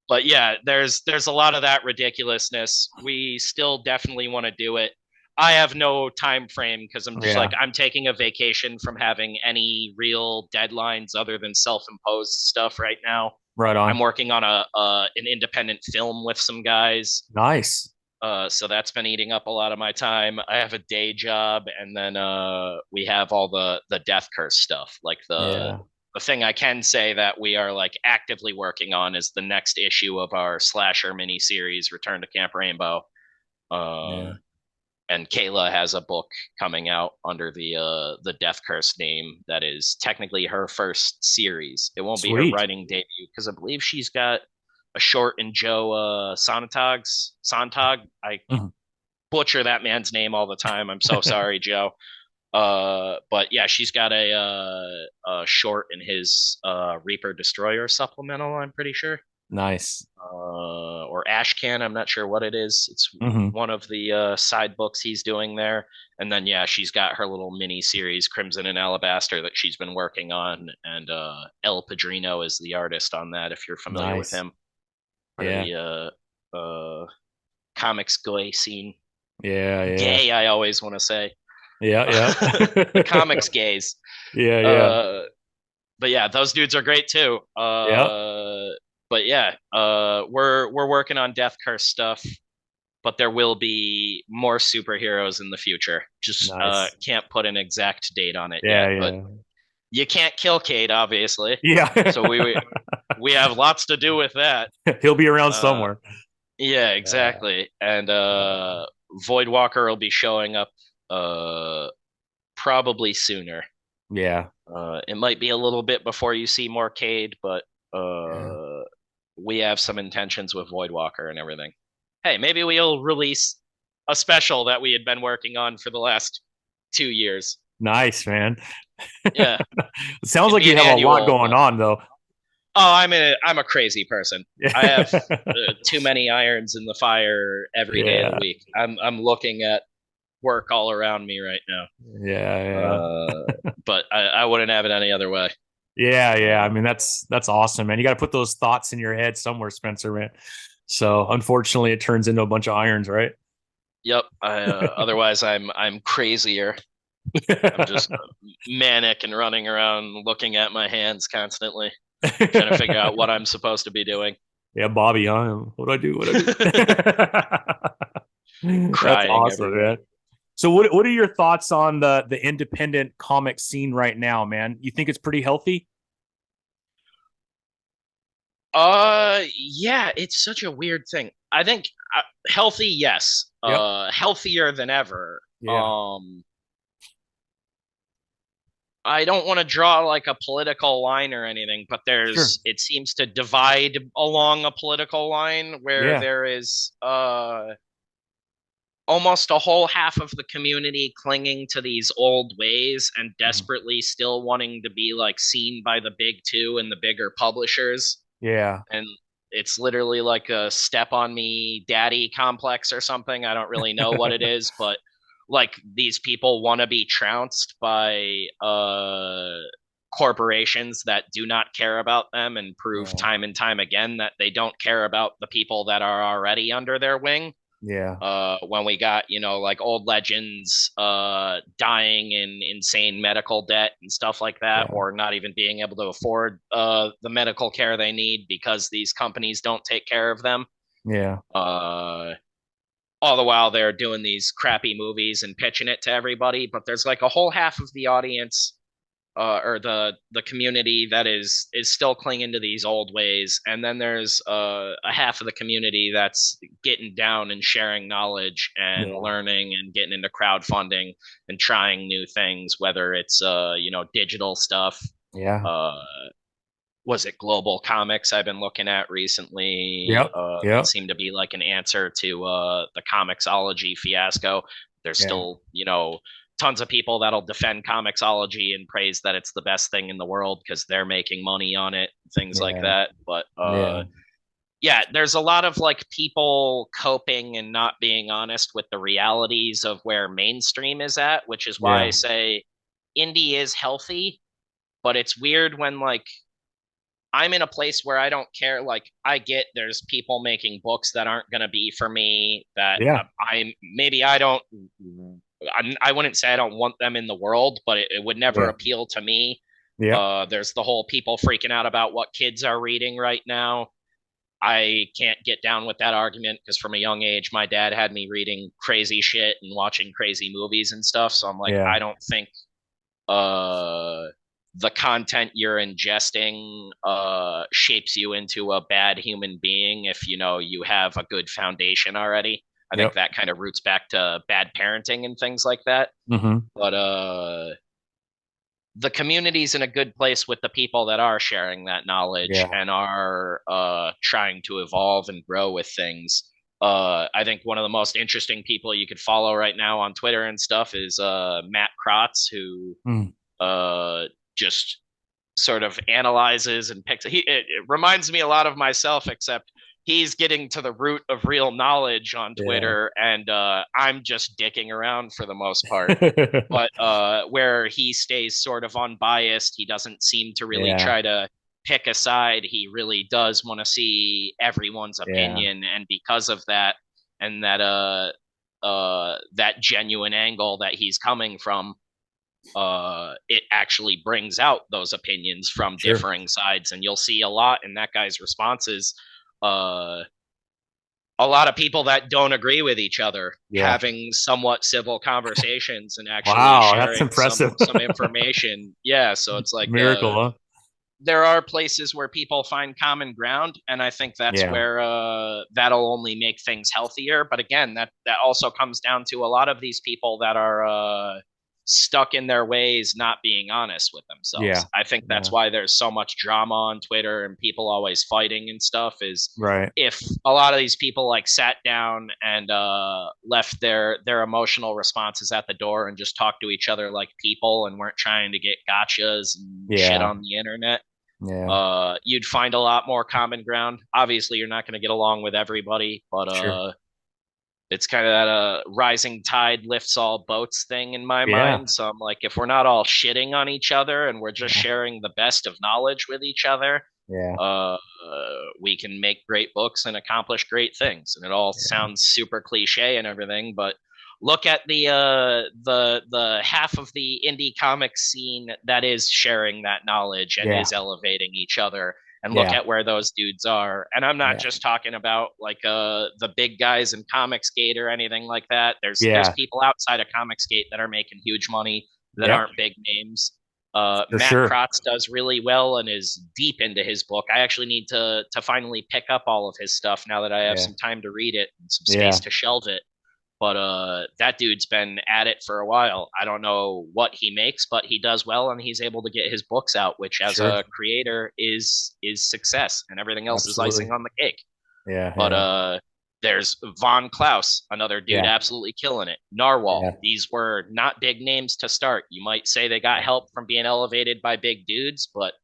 but yeah, there's a lot of that ridiculousness. We still definitely want to do it. I have no time frame, because I'm just like, Yeah. I'm taking a vacation from having any real deadlines other than self-imposed stuff right now. Right I'm on. working on a an independent film with some guys. Nice. So that's been eating up a lot of my time. I have a day job, and then we have all the Death Curse stuff. Like Yeah. the thing I can say that we are like actively working on is the next issue of our slasher mini series, Return to Camp Rainbow. Yeah. And Kayla has a book coming out under the Death Curse name that is technically her first series. It won't be her Sweet. writing debut, because I believe she's got a short in Joe Sontag. I Mhm. butcher that man's name all the time. I'm so sorry, Joe. But yeah, she's got a short in his Reaper Destroyer supplemental, I'm pretty sure. Nice. Or Ashcan. I'm not sure what it is. It's Hmm. one of the side books he's doing there. And then yeah, she's got her little mini series, Crimson and Alabaster, that she's been working on. And El Padrino is the artist on that, if you're familiar with Nice. him. Part of Yeah. the comics gay scene. Yeah. Yeah. Gay, I always want to say. Yeah. The Yeah. comics gays. Yeah. Yeah. Uh, but yeah, those dudes are great too. Yeah. But yeah, we're working on Death Curse stuff, but there will be more superheroes in the future. Just Nice. can't put an exact date on it Yeah. yet. But Yeah. you can't kill Cade, obviously. So Yeah. we have lots to do with that. He'll be around Uh, somewhere. yeah, Yeah. exactly. And Voidwalker will be showing up probably sooner. Yeah. It might be a little bit before you see more Cade, but Yeah. we have some intentions with Voidwalker and everything. Hey, maybe we'll release a special that we had been working on for the last 2 years. Nice, man. Yeah, It sounds it'd like be you an have a lot annual, going but on, though. oh, I'm a crazy person. I have Yeah. too many irons in the fire every day of the Yeah. week. I'm looking at work all around me right now. Yeah. Yeah. But I wouldn't have it any other way. Yeah. Yeah. I Uh, mean, that's awesome, man. You got to put those thoughts in your head somewhere, Spencer, man. So unfortunately, it turns into a bunch of irons, right? yep. Otherwise, I'm crazier. I'm just manic and running around looking at my hands constantly. trying to figure out what I'm supposed to be doing. Yeah, Bobby, huh? What do I do? What do I do? That's Crying awesome, everywhere. man. So what are your thoughts on the independent comic scene right now, man? You think it's pretty healthy? Yeah, it's such a weird thing. I think healthy, yes. Yep. Healthier than ever. Yeah. I don't want to draw like a political line or anything, but Sure. it seems to divide along a political line where Yeah. there is almost a whole half of the community clinging to these old ways and Mhm. desperately still wanting to be like seen by the big two and the bigger publishers. Yeah. And it's literally like a step on me daddy complex or something. I don't really know what it is, but like these people want to be trounced by corporations that do not care about them and prove Yeah. time and time again that they don't care about the people that are already under their wing. Yeah. When we got, you know, like old legends dying in insane medical debt and stuff like that, Yeah. or not even being able to afford the medical care they need because these companies don't take care of them. Yeah. Uh, all the while they're doing these crappy movies and pitching it to everybody, but there's like a whole half of the audience or the community that is still clinging to these old ways, and then there's a half of the community that's getting down and sharing knowledge and Yeah. learning and getting into crowdfunding and trying new things, whether it's you know, digital stuff. Yeah. uh was it global comics I've been looking at recently? Yep. That Yep. seemed to be like an answer to the comicsology fiasco. There's Yeah. still, you know, tons of people that'll defend comicsology and praise that it's the best thing in the world because they're making money on it, things like Yeah. that. But Yeah. yeah, there's a lot of like people coping and not being honest with the realities of where mainstream is at, which is why I Yeah. say indie is healthy, but it's weird when like I'm in a place where I don't care. Like, I get there's people making books that aren't going to be for me. That Yeah. I maybe I don't. I wouldn't say I don't want them in the world, but it would never Yeah. appeal to me. Yeah. There's the whole people freaking out about what kids are reading right now. I can't get down with that argument because from a young age, my dad had me reading crazy shit and watching crazy movies and stuff. So I'm like, Yeah. I don't think uh the content you're ingesting shapes you into a bad human being if you know you have a good foundation already. I think Yep. that kind of roots back to bad parenting and things like that. Mm-hmm. But the community's in a good place with the people that are sharing that knowledge Yeah. and are trying to evolve and grow with things. I think one of the most interesting people you could follow right now on Twitter and stuff is Matt Krotz, who Mm. uh, just sort of analyzes and picks. It reminds me a lot of myself, except he's getting to the root of real knowledge on Yeah. Twitter, and I'm just dicking around for the most part. But where he stays sort of unbiased, he doesn't seem to really Yeah. try to pick a side. He really does want to see everyone's Yeah. opinion, and because of that, and that genuine angle that he's coming from, it actually brings out those opinions from Sure. differing sides, and you'll see a lot in that guy's responses. Uh, a lot of people that don't agree with each other Yeah. having somewhat civil conversations and actually Wow, that's sharing impressive. some information. Yeah, so it's like Miracle, huh? there are places where people find common ground, and I think that's Yeah. where that'll only make things healthier. But again, that also comes down to a lot of these people that are stuck in their ways, not being honest with Yeah. themselves. I think that's Yeah. why there's so much drama on Twitter and people always fighting and stuff. Is Right. if a lot of these people like sat down and left their emotional responses at the door and just talked to each other like people and weren't trying to get gotchas and shit Yeah. on the internet, Yeah. you'd find a lot more common ground. Obviously, you're not going to get along with everybody, but Sure. it's kind of that rising tide lifts all boats thing in my Yeah. mind. So I'm like, if we're not all shitting on each other and we're just Yeah. sharing the best of knowledge with each other, Yeah. we can make great books and accomplish great things. And it all Yeah. sounds super cliche and everything, but look at the half of the indie comic scene that is sharing that knowledge and Yeah. is elevating each other, and look Yeah. at where those dudes are. And I'm not Yeah. just talking about like the big guys in Comicsgate or anything like that. There's Yeah. people outside of Comicsgate that are making huge money that Yep. aren't big names. For Matt sure. Kratz does really well and is deep into his book. I actually need to finally pick up all of his stuff now that I have Yeah. some time to read it and some Yeah. space to shelve it. But that dude's been at it for a while. I don't know what he makes, but he does well, and he's able to get his books out, which as Sure. a creator is success, and everything else is Absolutely. icing on the cake. Yeah. But Yeah. there's Von Klaus, another dude Yeah. absolutely killing it. Narwhal. Yeah. These were not big names to start. You might say they got help from being elevated by big dudes, but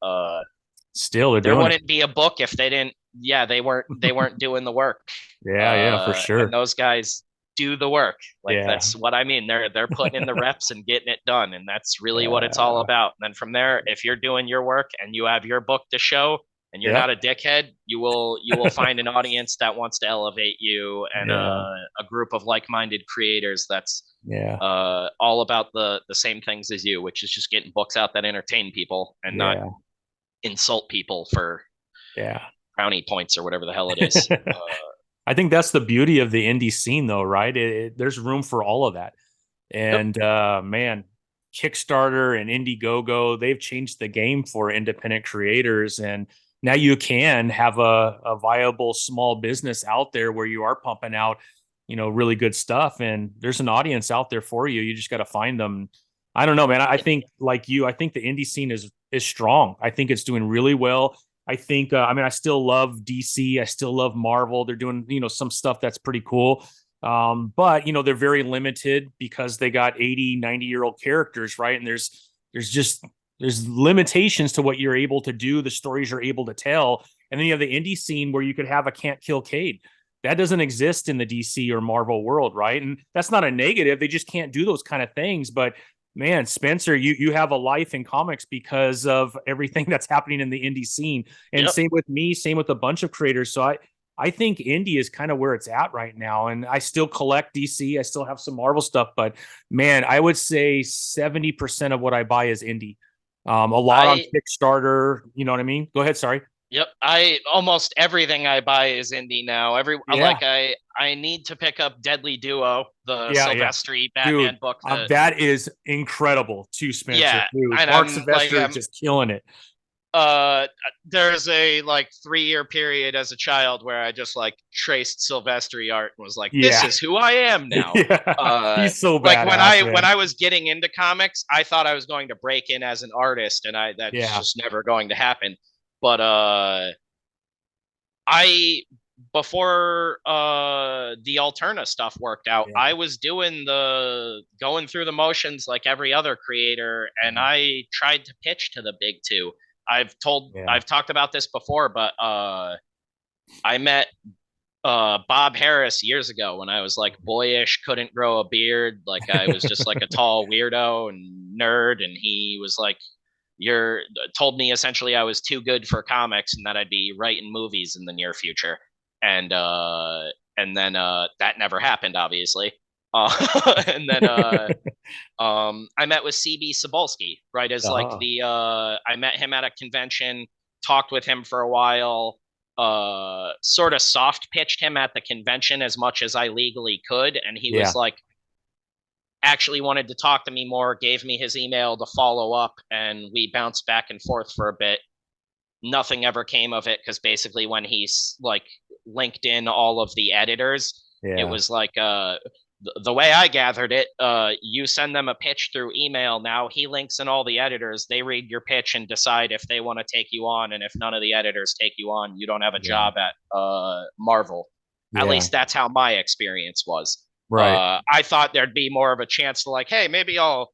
Still, they're there doing it. wouldn't be a book if they didn't. Yeah, they weren't doing the work. Yeah. Yeah. For And sure. those guys do the work. Like Yeah. that's what I mean. They're putting in the reps and getting it done, and that's really what it's all Yeah. about. And then from there, if you're doing your work and you have your book to show, and you're Yep. not a dickhead, you will find an audience that wants to elevate you, and Yeah. a group of like-minded creators that's Yeah. all about the same things as you, which is just getting books out that entertain people and not Yeah. insult people for Yeah. brownie points or whatever the hell it is. I think that's the beauty of the indie scene, though, right? There's room for all of that. Yep. And man, Kickstarter and Indiegogo, they've changed the game for independent creators. And now you can have a viable small business out there where you are pumping out, really good stuff. And there's an audience out there for you. You just got to find them. I don't know, man. I think like you, I think the indie scene is strong. I think it's doing really well. I think, I still love DC. I still love Marvel. They're doing, some stuff that's pretty cool. But they're very limited because they got 80, 90-year-old characters, right? And there's limitations to what you're able to do, the stories you're able to tell. And then you have the indie scene where you could have a Can't Kill Cade. That doesn't exist in the DC or Marvel world, right? And that's not a negative. They just can't do those kind of things. But man, Spencer, you have a life in comics because of everything that's happening in the indie scene. And Yep. same with me, same with a bunch of creators. So I think indie is kind of where it's at right now. And I still collect DC. I still have some Marvel stuff, but man, I would say 70% of what I buy is indie. A lot on I Kickstarter. You know what I mean? Go ahead. Sorry. Yep, I almost everything I buy is indie now. Yeah. I need to pick up Deadly Duo, the Yeah. Yeah. Silvestri Dude, Batman book. that is incredible too, Spencer. Yeah, Dude, and Mark Sylvester is I'm just killing it. uh there's a like 3 year period as a child where I just like traced Silvestri art and was like, this Yeah. is who I am now. Yeah. He's so Like badass, when man. I was getting into comics, I thought I was going to break in as an artist, and I that's Yeah. just never going to happen. But I before the Alterna stuff worked out, Yeah. I was doing the going through the motions like every other creator, and Mhm. I tried to pitch to the big two. Yeah. I've talked about this before, but I met Bob Harris years ago when I was like boyish, couldn't grow a beard, like I was just like a tall weirdo and nerd, and he was like, you're told me essentially I was too good for comics and that I'd be writing movies in the near future. And then that never happened, obviously. And then I met with CB Cebulski, right? As like Uh-huh. I met him at a convention, talked with him for a while, sort of soft pitched him at the convention as much as I legally could. And he Yeah. was like, actually wanted to talk to me more, gave me his email to follow up, and we bounced back and forth for a bit. Nothing ever came of it because basically when he's like linked in all of the editors, it Yeah. was like the way I gathered it, you send them a pitch through email. Now he links in all the editors. They read your pitch and decide if they want to take you on. And if none of the editors take you on, you don't have a Yeah. job at Marvel. At Yeah. least that's how my experience was. Right. I thought there'd be more of a chance to like, hey, maybe I'll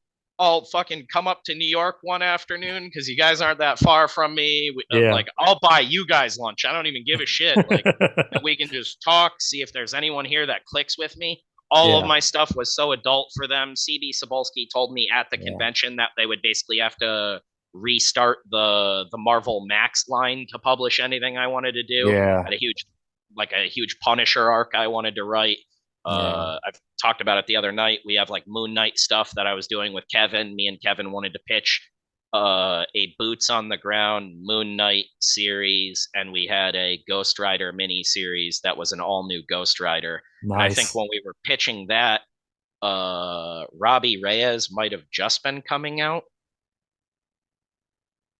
fucking come up to New York one afternoon because you guys aren't that far from me. Yeah. Like, I'll buy you guys lunch. I don't even give a shit. Like, and we can just talk, see if there's anyone here that clicks with me. All of Yeah. my stuff was so adult for them. CB Cebulski told me at the Yeah. convention that they would basically have to restart the Marvel Max line to publish anything I wanted to do. Yeah. Had a huge Punisher arc I wanted to write. Yeah. I've talked about it the other night. We have like Moon Knight stuff that I was doing with Kevin. Me and Kevin wanted to pitch a boots on the ground Moon Knight series, and we had a Ghost Rider mini series that was an all new Ghost Rider. And I think Nice. when we were pitching that, Robbie Reyes might have just been coming out.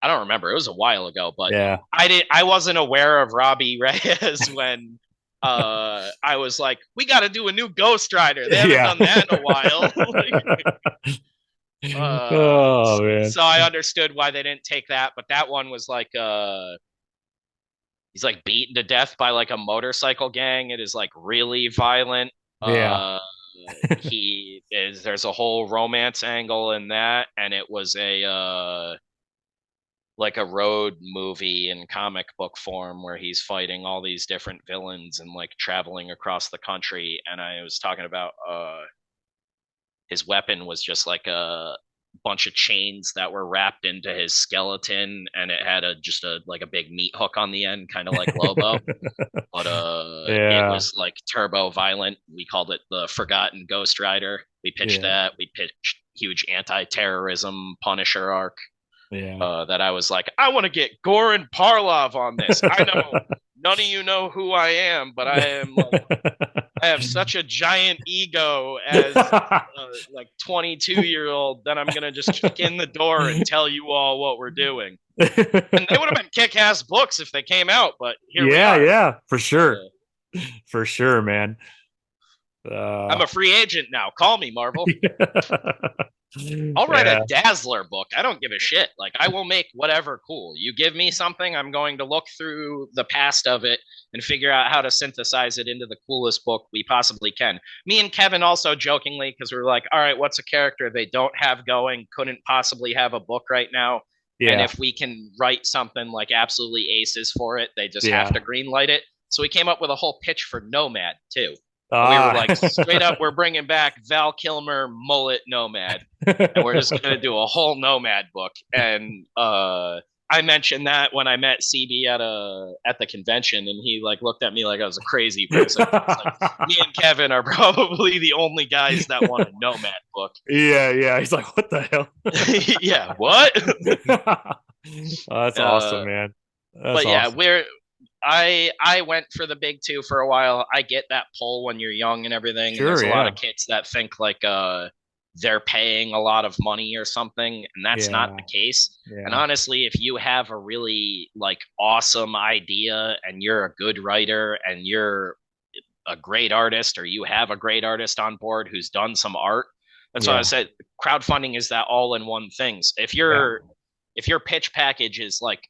I don't remember. It was a while ago, but Yeah. I wasn't aware of Robbie Reyes when I was like, we got to do a new Ghost Rider. They haven't Yeah. done that in a while. Oh man. So I understood why they didn't take that, but that one was like he's like beaten to death by like a motorcycle gang. It is like really violent. Yeah. Uh he is there's a whole romance angle in that, and it was a like a road movie in comic book form where he's fighting all these different villains and like traveling across the country. And I was talking about his weapon was just like a bunch of chains that were wrapped into his skeleton, and it had a just a like a big meat hook on the end, kind of like Lobo. But it Yeah. was like turbo violent. We called it the Forgotten Ghost Rider. We pitched Yeah. that. We pitched huge anti-terrorism Punisher arc. Yeah. That I was like, I want to get Goran Parlov on this. I know none of you know who I am, but I have such a giant ego as like 22-year-old that I'm gonna just kick in the door and tell you all what we're doing. And they would have been kick-ass books if they came out, but here we Yeah, are. yeah, for sure. For sure, man. I'm a free agent now. Call me, Marvel. I'll write a Yeah. Dazzler book. I don't give a shit. Like, I will make whatever cool. You give me something, I'm going to look through the past of it and figure out how to synthesize it into the coolest book we possibly can. Me and Kevin also jokingly, because we are like, all right, what's a character they don't have going, couldn't possibly have a book right now? And Yeah. if we can write something like absolutely aces for it, they just have Yeah. to greenlight it. So we came up with a whole pitch for Nomad, too. We were Ah. like, straight up, we're bringing back Val Kilmer mullet Nomad, and we're just gonna do a whole Nomad book. And I mentioned that when I met CB at the convention, and he like looked at me like I was a crazy person. It's like me and Kevin are probably the only guys that want a Nomad book. Yeah, yeah. He's like, what the hell? Yeah, what? Oh, that's awesome, man. That's But yeah, awesome. I went for the big two for a while. I get that pull when you're young and everything, and Sure, there's a lot yeah. of kids that think like they're paying a lot of money or something, and that's not Yeah. the case. And Yeah. honestly, if you have a really like awesome idea and you're a good writer and you're a great artist, or you have a great artist on board who's done some art, that's why I Yeah. said crowdfunding is that all in one things. Yeah. If your pitch package is like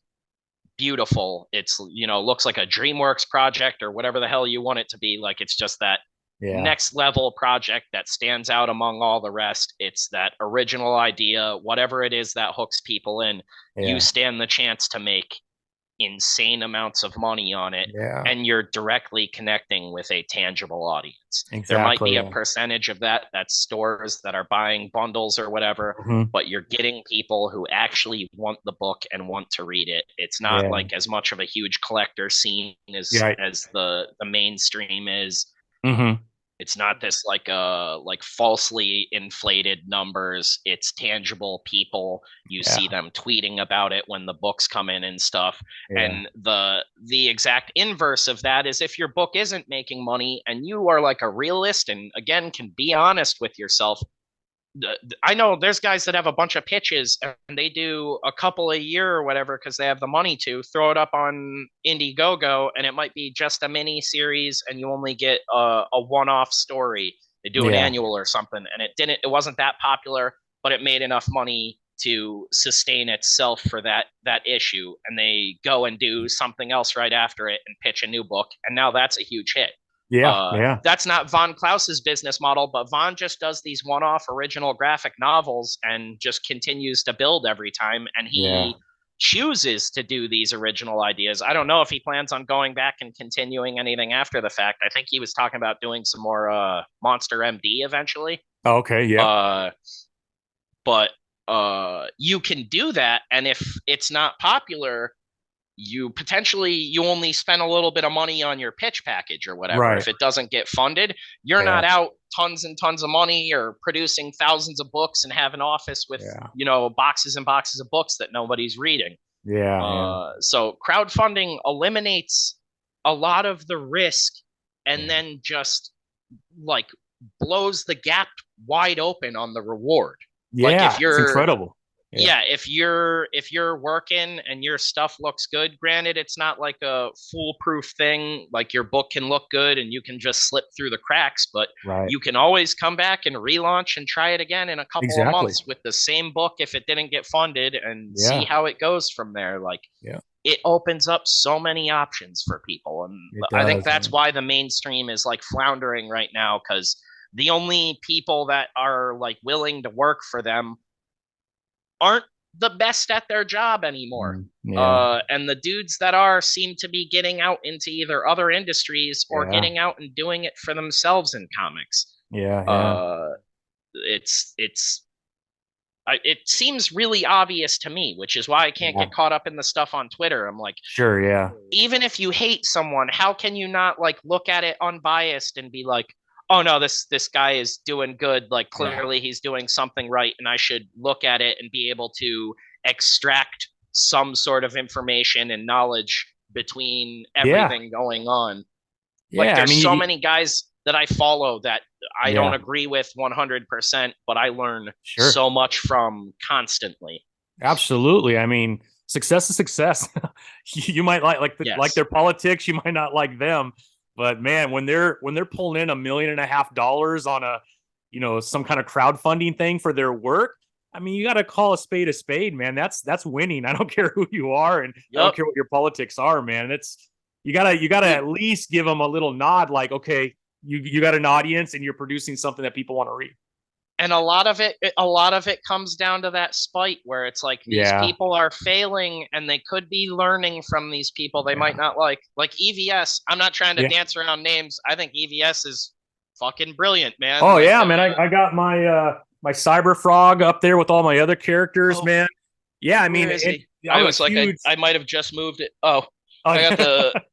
beautiful, it's looks like a DreamWorks project or whatever the hell you want it to be, like it's just that Yeah. next level project that stands out among all the rest. It's that original idea, whatever it is that hooks people in. You Yeah. stand the chance to make insane amounts of money on it, Yeah. and you're directly connecting with a tangible audience. There might Exactly. be a Yeah. percentage of that's stores that are buying bundles or whatever, Mhm. but you're getting people who actually want the book and want to read it. It's not Yeah. like as much of a huge collector scene Yeah. as the mainstream is. Hmm. It's not this like falsely inflated numbers. It's tangible people. You Yeah. see them tweeting about it when the books come in and stuff. Yeah. And the exact inverse of that is if your book isn't making money and you are like a realist and again can be honest with yourself. I know there's guys that have a bunch of pitches and they do a couple a year or whatever because they have the money to throw it up on Indiegogo, and it might be just a mini series and you only get a one-off story. They do an Yeah. annual or something, and it wasn't that popular, but it made enough money to sustain itself for that issue, and they go and do something else right after it and pitch a new book, and now that's a huge hit. Yeah. Yeah. That's not Von Klaus's business model, but Von just does these one-off original graphic novels and just continues to build every time. And Yeah. he chooses to do these original ideas. I don't know if he plans on going back and continuing anything after the fact. I think he was talking about doing some more Monster MD eventually. Okay. Yeah. Uh, but you can do that, and if it's not popular, you potentially you only spend a little bit of money on your pitch package or whatever. Right. If it doesn't get funded, you're Yeah. not out tons and tons of money or producing thousands of books and have an office with boxes and boxes of books that nobody's reading. So crowdfunding eliminates a lot of the risk and then just like blows the gap wide open on the reward. Like if it's you're incredible. if you're working and your stuff looks good, granted it's not like a foolproof thing, like your book can look good and you can just slip through the cracks, but you can always come back and relaunch and try it again in a couple of months with the same book if it didn't get funded, and see how it goes from there. Like it opens up so many options for people, and I think that's why the mainstream is like floundering right now, because the only people that are like willing to work for them aren't the best at their job anymore. And the dudes that are seem to be getting out into either other industries or getting out and doing it for themselves in comics. It seems really obvious to me, which is why I can't get caught up in the stuff on Twitter. I'm like, even if you hate someone, how can you not like look at it unbiased and be like, oh no, this guy is doing good. Like clearly he's doing something right, and I should look at it and be able to extract some sort of information and knowledge between everything going on. Like there's so many guys that I follow that I don't agree with 100%, but I learn so much from constantly. Absolutely. I mean, success is success. You might like their politics, you might not like them. But man, when they're pulling in $1.5 million on a, some kind of crowdfunding thing for their work, I mean, you got to call a spade, man. That's winning. I don't care who you are, and I don't care what your politics are, man. You gotta at least give them a little nod, like, okay, you got an audience and you're producing something that people want to read. And a lot of it comes down to that spite where it's like these people are failing and they could be learning from these people they might not like EVS. I'm not trying to dance around names. I think EVS is fucking brilliant, man. Oh like, man. I got my my Cyber Frog up there with all my other characters, man. Yeah, I mean, I was like, I might have just moved it. I got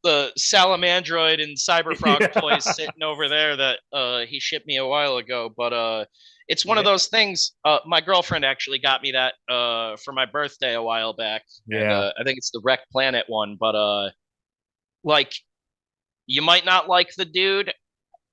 the Salamandroid and Cyberfrog toys sitting over there that he shipped me a while ago. But it's one of those things. My girlfriend actually got me that for my birthday a while back. And, I think it's the Wreck Planet one. But like, you might not like the dude.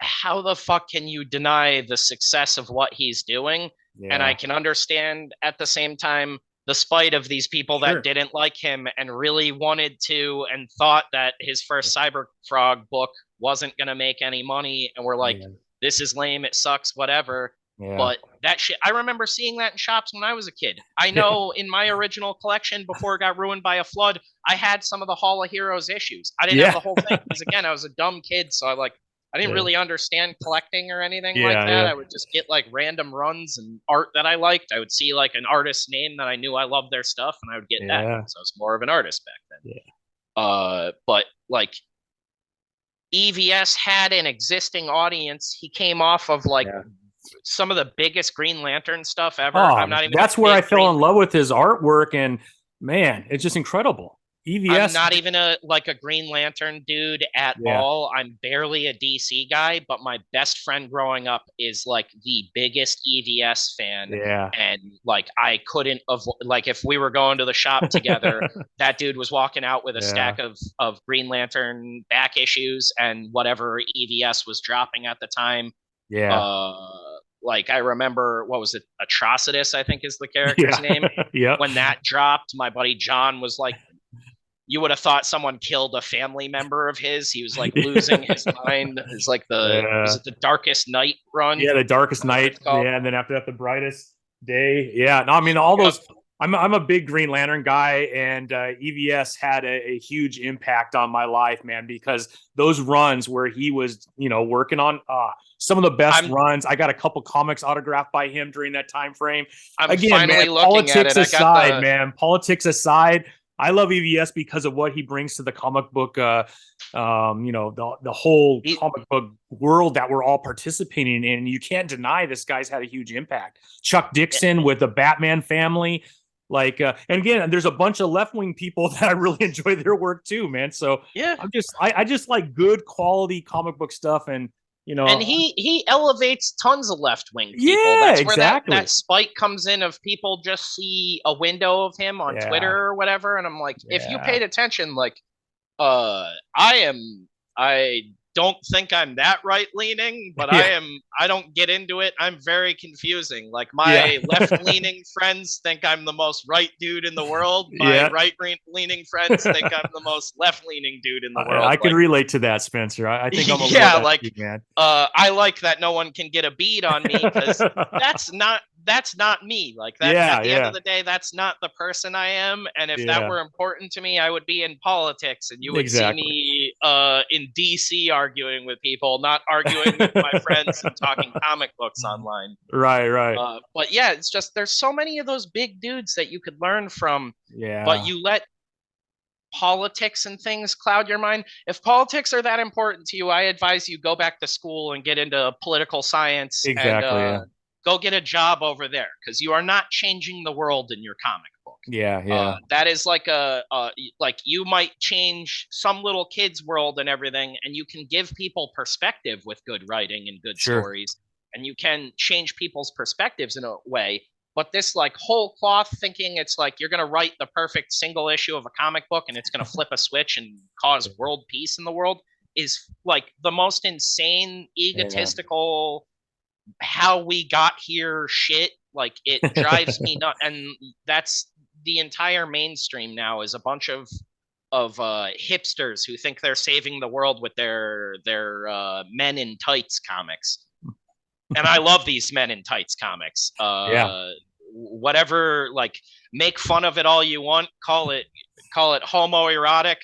How the fuck can you deny the success of what he's doing? And I can understand at the same time the spite of these people that didn't like him and really wanted to and thought that his first Cyber Frog book wasn't going to make any money and were like, this is lame, it sucks, whatever. But that shit, I remember seeing that in shops when I was a kid. I know in my original collection before it got ruined by a flood, I had some of the Hall of Heroes issues. I didn't have the whole thing because, again, I was a dumb kid, so I didn't really understand collecting or anything like that. I would just get like random runs and art that I liked. I would see like an artist's name that I knew I loved their stuff, and I would get that. So I was more of an artist back then. But like EVS had an existing audience. He came off of like some of the biggest Green Lantern stuff ever. I'm not even. That's where I fell in love with his artwork, and man, it's just incredible. EVS. I'm not even a Green Lantern dude at all. I'm barely a DC guy, but my best friend growing up is like the biggest EVS fan. And like I couldn't like if we were going to the shop together, that dude was walking out with a stack of Green Lantern back issues and whatever EVS was dropping at the time. Like I remember, what was it? Atrocitus, I think is the character's name. When that dropped, my buddy John was like, you would have thought someone killed a family member of his. He was like losing his mind. It's like was it the Darkest Night run? Yeah, the Darkest Night. Yeah, and then after that, the Brightest Day. Yeah, no, I mean all those. I'm a big Green Lantern guy, and EVS had a huge impact on my life, man, because those runs where he was, working on some of the best runs. I got a couple comics autographed by him during that time frame. Again, man, politics aside, man, politics aside, I love EVS because of what he brings to the comic book, the whole comic book world that we're all participating in. You can't deny this guy's had a huge impact. Chuck Dixon with the Batman family. Like, and again, there's a bunch of left wing people that I really enjoy their work too, man. So Yeah. I just like good quality comic book stuff, and And he elevates tons of left wing people. yeah, That's where exactly. that spike comes in of people just see a window of him on Twitter Yeah, or whatever. And I'm like, if you yeah, paid attention, like I don't think I'm that right leaning, but yeah, I don't get into it. I'm very confusing. Like yeah, my left leaning friends think I'm the most right dude in the world. My yeah. right leaning friends think I'm the most left leaning dude in the world. I can Like relate to that, Spencer. I think I'm a little yeah, that like too, man. I like that no one can get a beat on me because that's not me. Like that Yeah, at the end of yeah, the day, that's not the person I am. And if that yeah. were important to me, I would be in politics and you would see Exactly. me in DC arguing with people, not arguing with my friends and talking comic books online. Right, right. But yeah, it's just there's so many of those big dudes that you could learn from, but Yeah, you let politics and things cloud your mind. If politics are that important to you, I advise you go back to school and get into political science and exactly. Yeah, go get a job over there because you are not changing the world in your comic book. yeah, yeah. That is like like you might change some little kid's world and everything, and you can give people perspective with good writing and good Sure. stories, and you can change people's perspectives in a way. But this like whole cloth thinking it's like you're gonna write the perfect single issue of a comic book and it's gonna flip a switch and cause world peace in the world is like the most insane, Yeah. egotistical, how we got here shit. Like it drives me nuts, and that's the entire mainstream now is a bunch of hipsters who think they're saving the world with their men in tights comics. And I love these men in tights comics. Yeah. Whatever, like make fun of it all you want, call it homoerotic.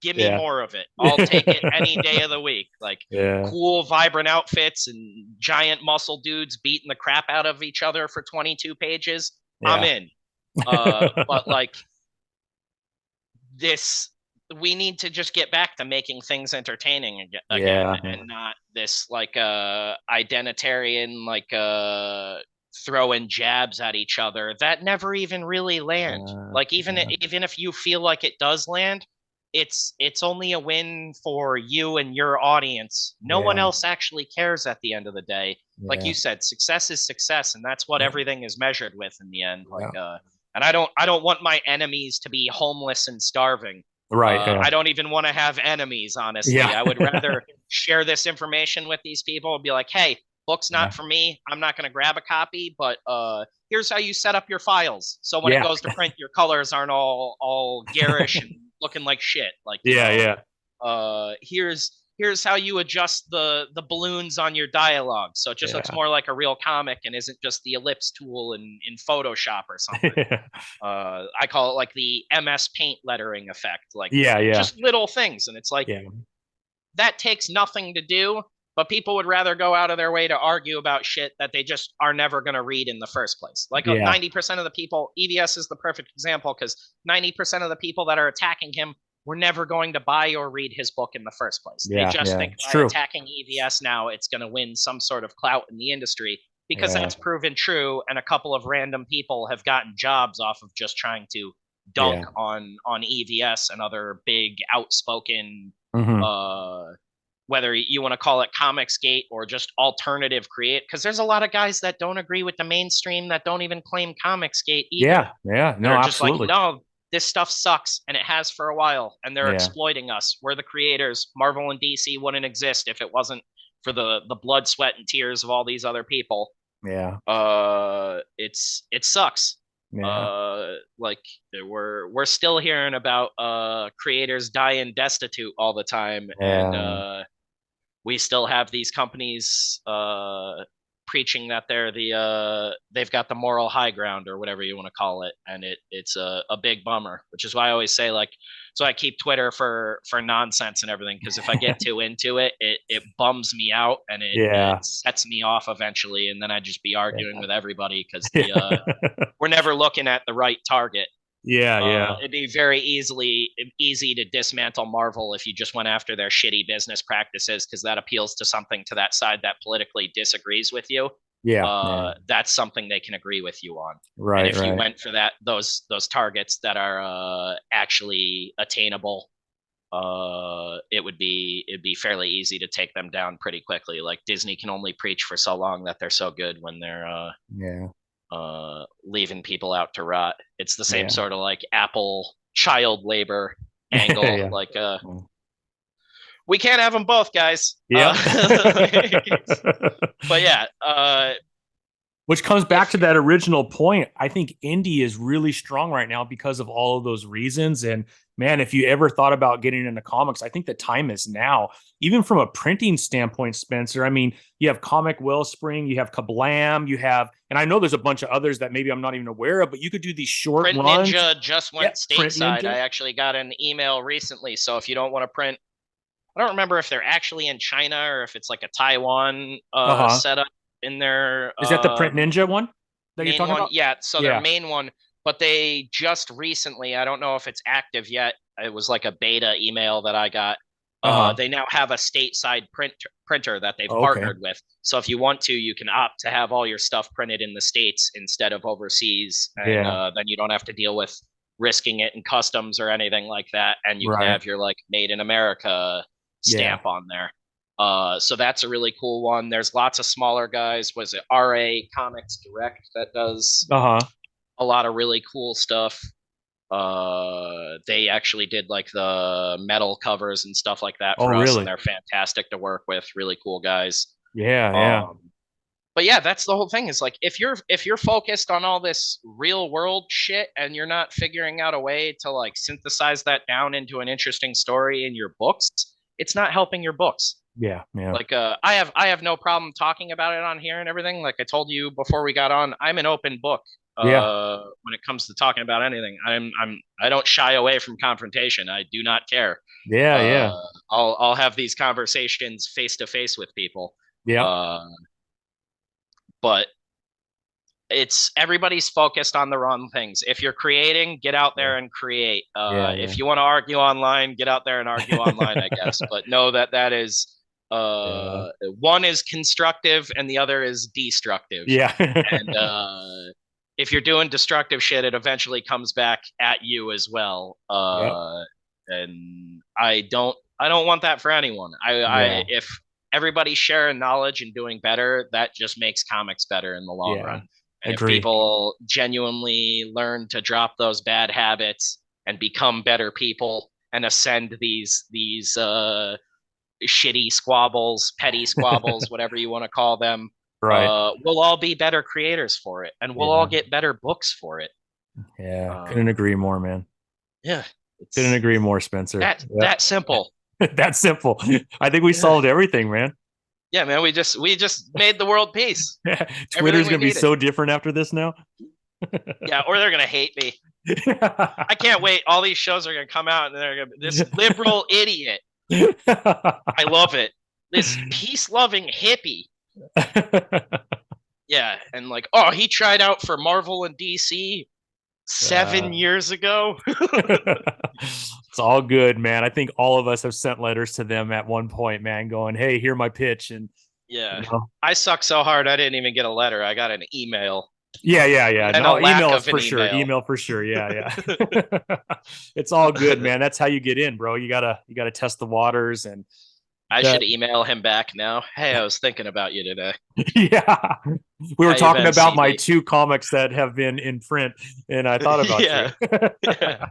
Give me Yeah. more of it. I'll take it any day of the week. Like Yeah. cool, vibrant outfits and giant muscle dudes beating the crap out of each other for 22 pages. I'm Yeah. in. But like this we need to just get back to making things entertaining again Yeah. and not this like identitarian like throwing jabs at each other that never even really land. Like Yeah. even if you feel like it does land, it's only a win for you and your audience. No one Yeah. else actually cares at the end of the day. Like Yeah. you said, success is success, and that's what Yeah. everything is measured with in the end. Like Yeah. and I don't want my enemies to be homeless and starving. Right. Yeah. I don't even want to have enemies, honestly. Yeah. I would rather share this information with these people and be like, hey, book's Yeah. not for me. I'm not going to grab a copy, but here's how you set up your files. So when it Yeah. goes to print, your colors aren't all garish and looking like shit. Like, you Yeah. know, Yeah. here's how you adjust the balloons on your dialogue so it just looks Yeah. more like a real comic and isn't just the ellipse tool in Photoshop or something. I call it like the MS Paint lettering effect, like Yeah. Yeah. just little things, and it's like Yeah. that takes nothing to do, but people would rather go out of their way to argue about shit that they just are never going to read in the first place. Like Yeah. 90% of the people, EVS is the perfect example because 90% of the people that are attacking him were never going to buy or read his book in the first place. They Yeah. just Yeah. think It's by true. attacking EVS now, it's going to win some sort of clout in the industry because Yeah. that's proven true. And a couple of random people have gotten jobs off of just trying to dunk Yeah. on EVS and other big outspoken Hmm. whether you want to call it Comicsgate or just alternative create, because there's a lot of guys that don't agree with the mainstream that don't even claim Comicsgate either. Yeah. Yeah. That No, are just like, absolutely. no, this stuff sucks and it has for a while, and they're Yeah. exploiting us. We're the creators. Marvel and DC wouldn't exist if it wasn't for the blood, sweat, and tears of all these other people. Yeah. It sucks. Yeah. Like we're still hearing about creators dying destitute all the time, and Yeah. we still have these companies preaching that they've got the moral high ground or whatever you want to call it, and it's a big bummer. Which is why I always say like, so I keep Twitter for nonsense and everything, because if I get too into it, it bums me out and Yeah. it sets me off eventually, and then I just be arguing Yeah. with everybody because Yeah. we're never looking at the right target. Yeah. Yeah. It'd be very easy to dismantle Marvel if you just went after their shitty business practices, because that appeals to something to that side that politically disagrees with you. Yeah. that's something they can agree with you on. And Right, if you right. went for those targets that are actually attainable, it'd be fairly easy to take them down pretty quickly. Like Disney can only preach for so long that they're so good when they're Yeah. leaving people out to rot. It's the same Yeah. sort of like Apple child labor angle. Yeah. Like we can't have them both, guys. Yep. But yeah, Which comes back if to that original point. I think indie is really strong right now because of all of those reasons. And man, if you ever thought about getting into comics, I think the time is now. Even from a printing standpoint, Spencer, I mean, you have Comic Wellspring, you have Kablam, you have, and I know there's a bunch of others that maybe I'm not even aware of, but you could do these short Print runs. Ninja just Yeah, went Print stateside. Ninja. I actually got an email recently. So if you don't want to print, I don't remember if they're actually in China or if it's like a Taiwan Uh-huh. setup in their Is that the Print Ninja one that you're main talking one. about? Yeah, so their Yeah. main one, but they just recently, I don't know if it's active yet. It was like a beta email that I got. Uh-huh. They now have a stateside printer that they've Oh, okay. partnered with. So if you want to, you can opt to have all your stuff printed in the States instead of overseas. And Yeah. then you don't have to deal with risking it in customs or anything like that. And you can Right. have your like made in America Yeah. stamp on there. So that's a really cool one. There's lots of smaller guys. Was it RA Comics Direct that does Uh-huh. a lot of really cool stuff? They actually did like the metal covers and stuff like that Oh, for us, and really? they're fantastic to work with. Really cool guys. Yeah, yeah. Um, but yeah, that's the whole thing. Is like if you're focused on all this real world shit and you're not figuring out a way to like synthesize that down into an interesting story in your books, it's not helping your books. Yeah, yeah. Like I have no problem talking about it on here and everything. Like I told you before we got on, I'm an open book Yeah. when it comes to talking about anything. I don't shy away from confrontation. I do not care. Yeah, uh yeah. I'll have these conversations face to face with people. Yeah. uh but it's everybody's focused on the wrong things. If you're creating, get out Yeah. there and create. Yeah, yeah. If you want to argue online, get out there and argue online, I guess. But know that that is Yeah. one is constructive and the other is destructive. Yeah. And if you're doing destructive shit, it eventually comes back at you as well. Yep. And I don't want that for anyone. I Yeah. if everybody's sharing knowledge and doing better, that just makes comics better in the long Yeah. run. And if Agree. people genuinely learn to drop those bad habits and become better people and ascend these shitty squabbles, petty squabbles, whatever you want to call them, Right. we'll all be better creators for it, and we'll all Yeah. get better books for it. Yeah. Couldn't Um, agree more, man. yeah, Couldn't it's agree more, Spencer. Yep. that simple. That's simple. I think we Yeah, solved everything, man. yeah, man. We just made the world peace. Twitter's Everything we gonna be needed. so different after this now. Yeah, or they're gonna hate me. I can't wait. All these shows are gonna come out, and they're gonna be this liberal idiot. I love it. This peace loving hippie. Yeah, and like, oh, he tried out for Marvel and DC 7 years ago. It's all good, man. I think all of us have sent letters to them at one point, man, going, "Hey, hear my pitch," and Yeah, you know, I suck so hard I didn't even get a letter. I got an email yeah. and a No, lack email is of an for sure. email. Email for sure. Yeah. It's all good, man. That's how you get in, bro. You gotta test the waters and I the should email him back now. Hey, I was thinking about you today. yeah. We were How you talking been, about my CB? two comics that have been in print, and I thought about you. Yeah, yeah.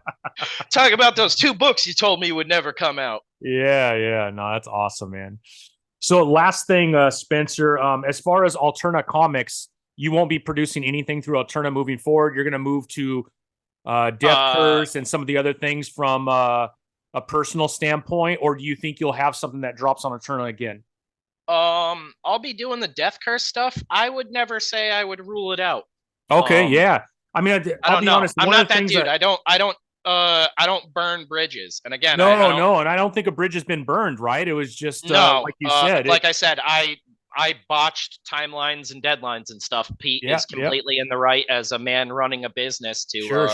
Talk about those two books you told me would never come out. Yeah. No, that's awesome, man. So last thing, Spencer, as far as Alterna Comics, you won't be producing anything through Alterna moving forward. You're going to move to Death Uh, Curse and some of the other things from a personal standpoint, or do you think you'll have something that drops on Alterna again? I'll be doing the Death Curse stuff. I would never say I would rule it out. Okay, Um, yeah. I mean, I I'll don't be know. honest. I'm One of not the that things dude. that I don't burn bridges. And again, I no, don't no, and I don't think a bridge has been burned. Right? It was just no. like you said. Like I said, I botched timelines and deadlines and stuff. Pete is Yeah. completely in the right as a man running a business Sure.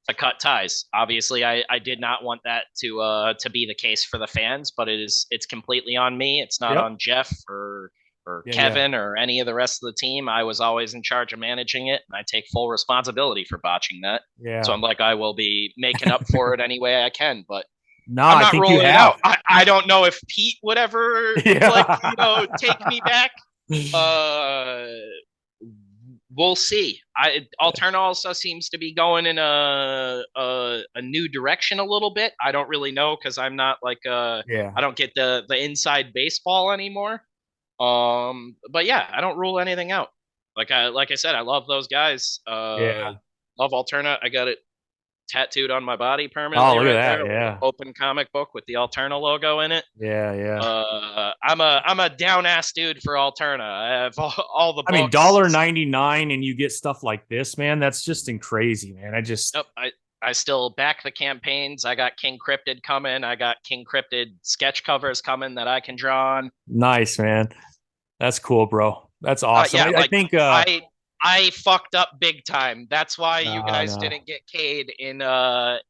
to cut ties. Obviously, I did not want that to be the case for the fans, but it's completely on me. It's not Yep. on Jeff or or Yeah, yeah, Kevin or any of the rest of the team. I was always in charge of managing it, and I take full responsibility for botching that. So yeah. I'm like, I will be making up for it any way I can, but No, I'm I not think you ruling it have. out. I don't know if Pete would ever like, take me back. Yeah. Uh, we'll see. Alterna also seems to be going in a new direction a little bit. I don't really know because I'm not like Yeah. I don't get the inside baseball anymore. But yeah, I don't rule anything out. Like I said, I love those guys. Yeah. Love Alterna. I got it tattooed on my body Oh, permanently look at right that. there. Yeah. Open comic book with the Alterna logo in it. Yeah. Yeah. I'm a down ass dude for Alterna. I have all the I mean, books. $1.99 and you get stuff like this, man. That's just crazy, man. Yep, I still back the campaigns. I got King Cryptid coming. I got King Cryptid sketch covers coming that I can draw on. Nice, man. That's cool, bro. That's awesome. Yeah, I like think I fucked up big time. That's why you no, guys no. didn't get Cade in or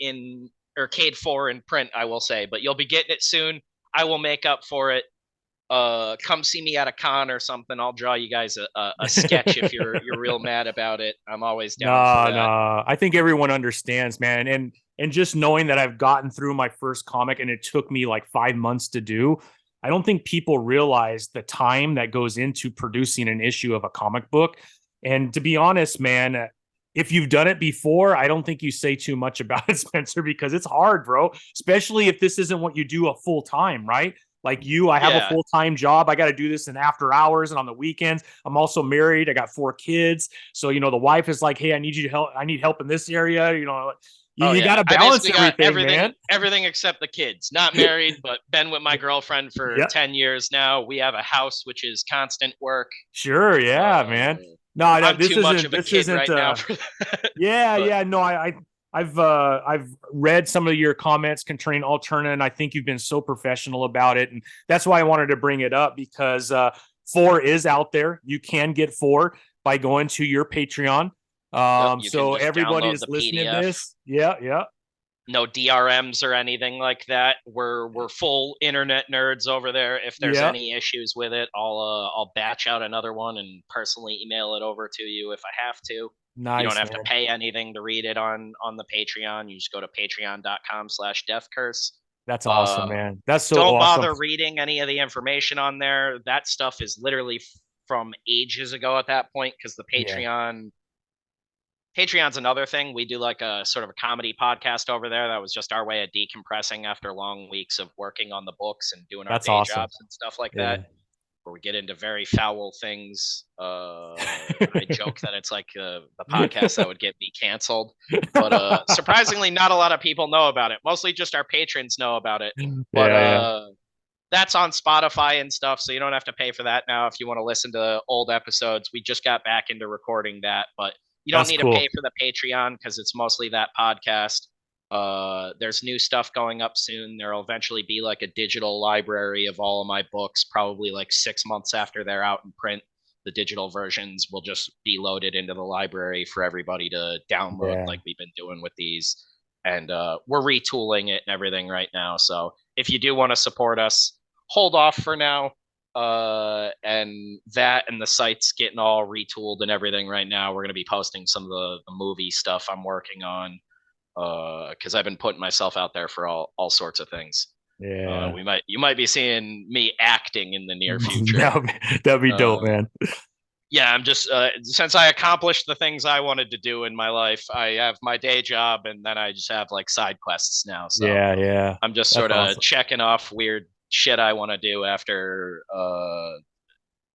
Cade 4 in print, I will say, but you'll be getting it soon. I will make up for it. Come see me at a con or something. I'll draw you guys a sketch if you're real mad about it. I'm always down for No, that. no. I think everyone understands, man. And just knowing that I've gotten through my first comic and it took me like 5 months to do, I don't think people realize the time that goes into producing an issue of a comic book. And to be honest, man, if you've done it before, I don't think you say too much about it, Spencer, because it's hard, bro. Especially if this isn't what you do a full time, right? Like you, I have a Yeah. full time job. I got to do this in after hours and on the weekends. I'm also married. I got 4 kids. So, the wife is like, hey, I need you to help. I need help in this area. You, Oh you got yeah. to I balance basically got everything, man. everything except the kids. Not married, but been with my girlfriend for Yep. 10 years now. We have a house which is constant work. Sure. Yeah, man. Uh, No, no, I'm this too much isn't, of a this kid isn't, right now for that. yeah, But yeah. No, I've read some of your comments concerning Alterna, and I think you've been so professional about it, and that's why I wanted to bring it up because four is out there. You can get four by going to your Patreon. yep, you can So just everybody download that's the listening to PDF. this, yeah, yeah, No DRMs or anything like that. We're full internet nerds over there. If there's yeah. any issues with it, I'll batch out another one and personally email it over to you if I have to. You don't Nice, have to man. pay anything to read it on the Patreon. You just go to patreon.com/deathcurse. That's awesome, Uh, man. That's so don't awesome. bother reading any of the information on there. That stuff is literally from ages ago at that point because the Yeah, Patreon's another thing. We do like a sort of a comedy podcast over there. That was just our way of decompressing after long weeks of working on the books and doing our that's day awesome. jobs and stuff like that, Yeah. where we get into very foul things. I joke that it's like the podcast that would get me canceled, but surprisingly, not a lot of people know about it. Mostly just our patrons know about it. But Yeah, yeah. that's on Spotify and stuff, so you don't have to pay for that now if you want to listen to old episodes. We just got back into recording that, but you don't That's need to pay cool. for the Patreon because it's mostly that podcast. There's new stuff going up soon. There'll eventually be like a digital library of all of my books, probably like 6 months after they're out in print. The digital versions will just be loaded into the library for everybody to download, Yeah. like we've been doing with these. And we're retooling it and everything right now. So if you do want to support us, hold off for now. And that and the site's getting all retooled and everything right now. We're going to be posting some of the movie stuff I'm working on because I've been putting myself out there for all sorts of things. Yeah. You might be seeing me acting in the near future. That'd be dope, Uh, man. yeah, I'm just since I accomplished the things I wanted to do in my life, I have my day job and then I just have like side quests now. So Yeah, yeah. I'm just That's sort of awesome. checking off weird shit I want to do after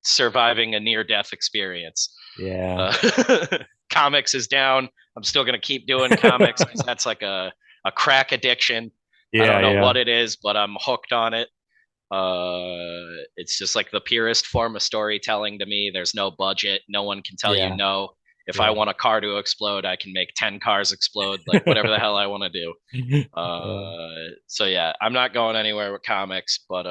surviving a near death experience. Yeah. Uh, comics is down. I'm still gonna keep doing comics because that's like a crack addiction. I Yeah, don't know yeah. what it is, but I'm hooked on it. It's just like the purest form of storytelling to me. There's no budget. No one can tell you Yeah. no. If I Yeah. want a car to explode, I can make 10 cars explode, like whatever the hell I want to do. So yeah, I'm not going anywhere with comics, but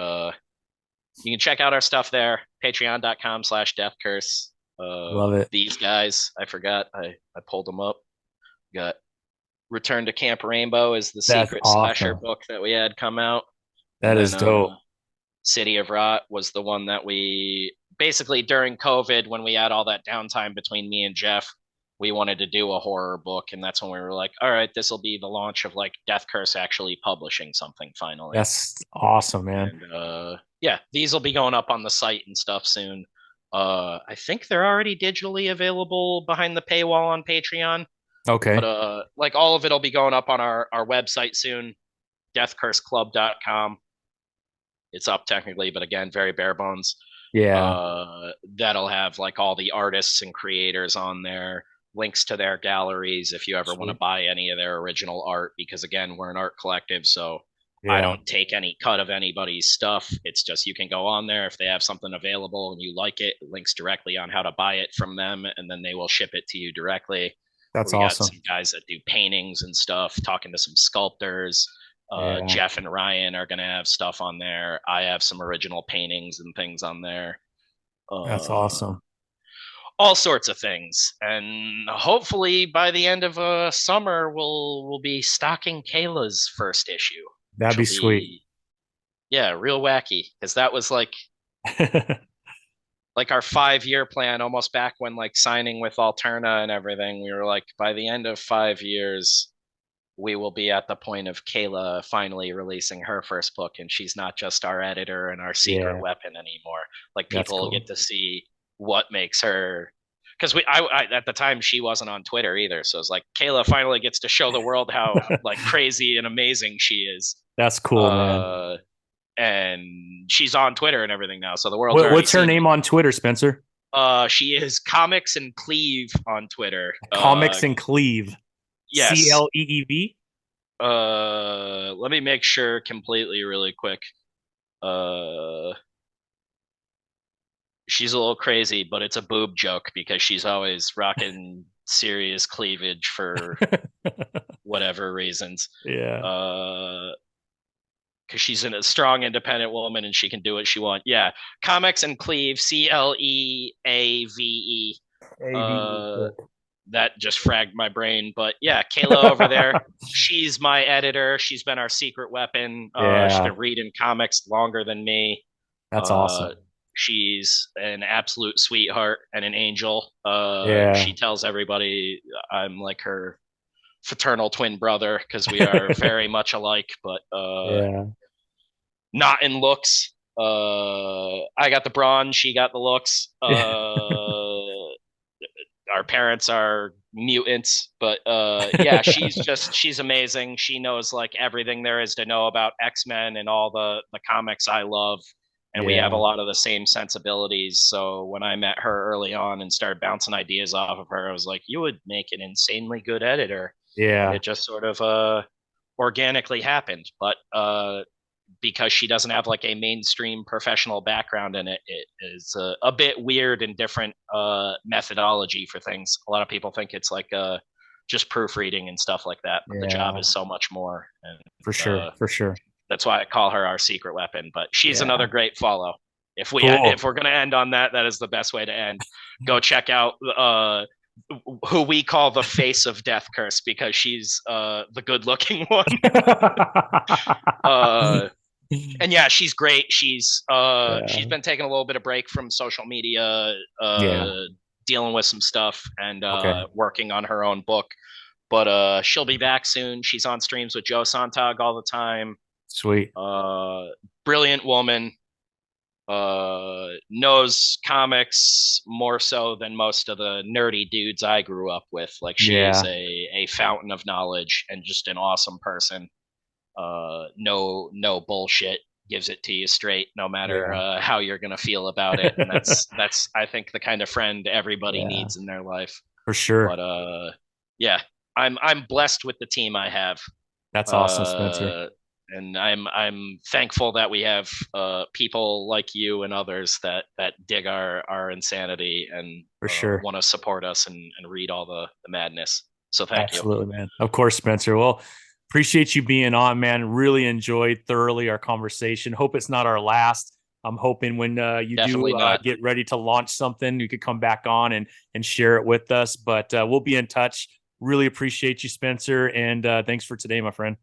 you can check out our stuff there, patreon.com/deathcurse. Love it. These guys, I forgot, I pulled them up. Got Return to Camp Rainbow is the That's secret slasher awesome. book that we had come out. That And then is dope. City of Rot was the one that we basically during COVID, when we had all that downtime between me and Jeff, we wanted to do a horror book, and that's when we were like, all right, this will be the launch of like Death Curse actually publishing something finally. That's awesome, man. And yeah, these will be going up on the site and stuff soon. I think they're already digitally available behind the paywall on Patreon, but Okay. like all of it'll be going up on our website soon, deathcurseclub.com. It's up technically, but again, very bare bones. Yeah. That'll have like all the artists and creators on there, links to their galleries if you ever want to Sweet. buy any of their original art, because again, we're an art collective, so I Yeah. don't take any cut of anybody's stuff. It's just you can go on there if they have something available and you like it, links directly on how to buy it from them, and then they will ship it to you directly. That's We got awesome. some guys that do paintings and stuff, talking to some sculptors. Yeah. Jeff and Ryan are going to have stuff on there. I have some original paintings and things on there. That's Uh, awesome. all sorts of things, and hopefully by the end of summer, we'll be stocking Kayla's first issue, That'd which be will sweet. be yeah, real wacky, because that was like our 5 year plan, almost back when like signing with Alterna and everything. We were like, by the end of 5 years, we will be at the point of Kayla finally releasing her first book, and she's not just our editor and our secret Yeah, weapon anymore. Like that's people will cool. get to see what makes her, because I at the time she wasn't on Twitter either, so it's like Kayla finally gets to show the world how like crazy and amazing she is. That's cool, man. Uh, and she's on Twitter and everything now, so the world's already What's her seen it. name on Twitter, Spencer? She is Comics and Cleave on Twitter. Comics and Cleave. Yes. CLEEV. Let me make sure completely really quick. Uh, she's a little crazy, but it's a boob joke because she's always rocking serious cleavage for whatever reasons. Yeah. Because she's a strong, independent woman and she can do what she wants. Yeah, Comics and Cleave, CLEAVE. Uh, that just fragged my brain. But yeah, Kayla over there, she's my editor. She's been our secret weapon. She's Yeah. been reading comics longer than me. That's awesome. She's an absolute sweetheart and an angel. Yeah. She tells everybody I'm like her fraternal twin brother because we are very much alike, but Yeah. not in looks. I got the brawn, she got the looks. Our parents are mutants, but yeah, she's amazing. She knows like everything there is to know about X-Men and all the comics I love, and we have a Yeah. lot of the same sensibilities. So when I met her early on and started bouncing ideas off of her, I was like, you would make an insanely good editor. And Yeah. it just sort of organically happened. But because she doesn't have like a mainstream professional background in it, it is a bit weird and different methodology for things. A lot of people think it's like just proofreading and stuff like that, but the job Yeah. is so much more. And For sure. For sure. that's why I call her our secret weapon. But she's another Yeah. great follow. Cool. If we're gonna end on that, that is the best way to end. Go check out who we call the face of Death Curse, because she's the good looking one. And yeah, she's great. She's Yeah. been taking a little bit of break from social media, Yeah. dealing with some stuff and Okay. working on her own book. But she'll be back soon. She's on streams with Joe Sontag all the time. Sweet. Brilliant woman. Knows comics more so than most of the nerdy dudes I grew up with. Like she is Yeah. a fountain of knowledge and just an awesome person. No bullshit, gives it to you straight, no matter Yeah. how you're gonna feel about it. And that's I think the kind of friend everybody Yeah. needs in their life. For sure. But yeah, I'm blessed with the team I have. That's awesome, Spencer. And I'm thankful that we have people like you and others that dig our insanity and For sure. want to support us and read all the madness. So thank you. Absolutely, man. Of course, Spencer. Well, appreciate you being on, man. Really enjoyed thoroughly our conversation. Hope it's not our last. I'm hoping when you Definitely do not. get ready to launch something, you could come back on and share it with us. But we'll be in touch. Really appreciate you, Spencer. And thanks for today, my friend.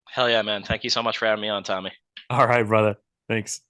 Hell yeah, man. Thank you so much for having me on, Tommy. All right, brother. Thanks.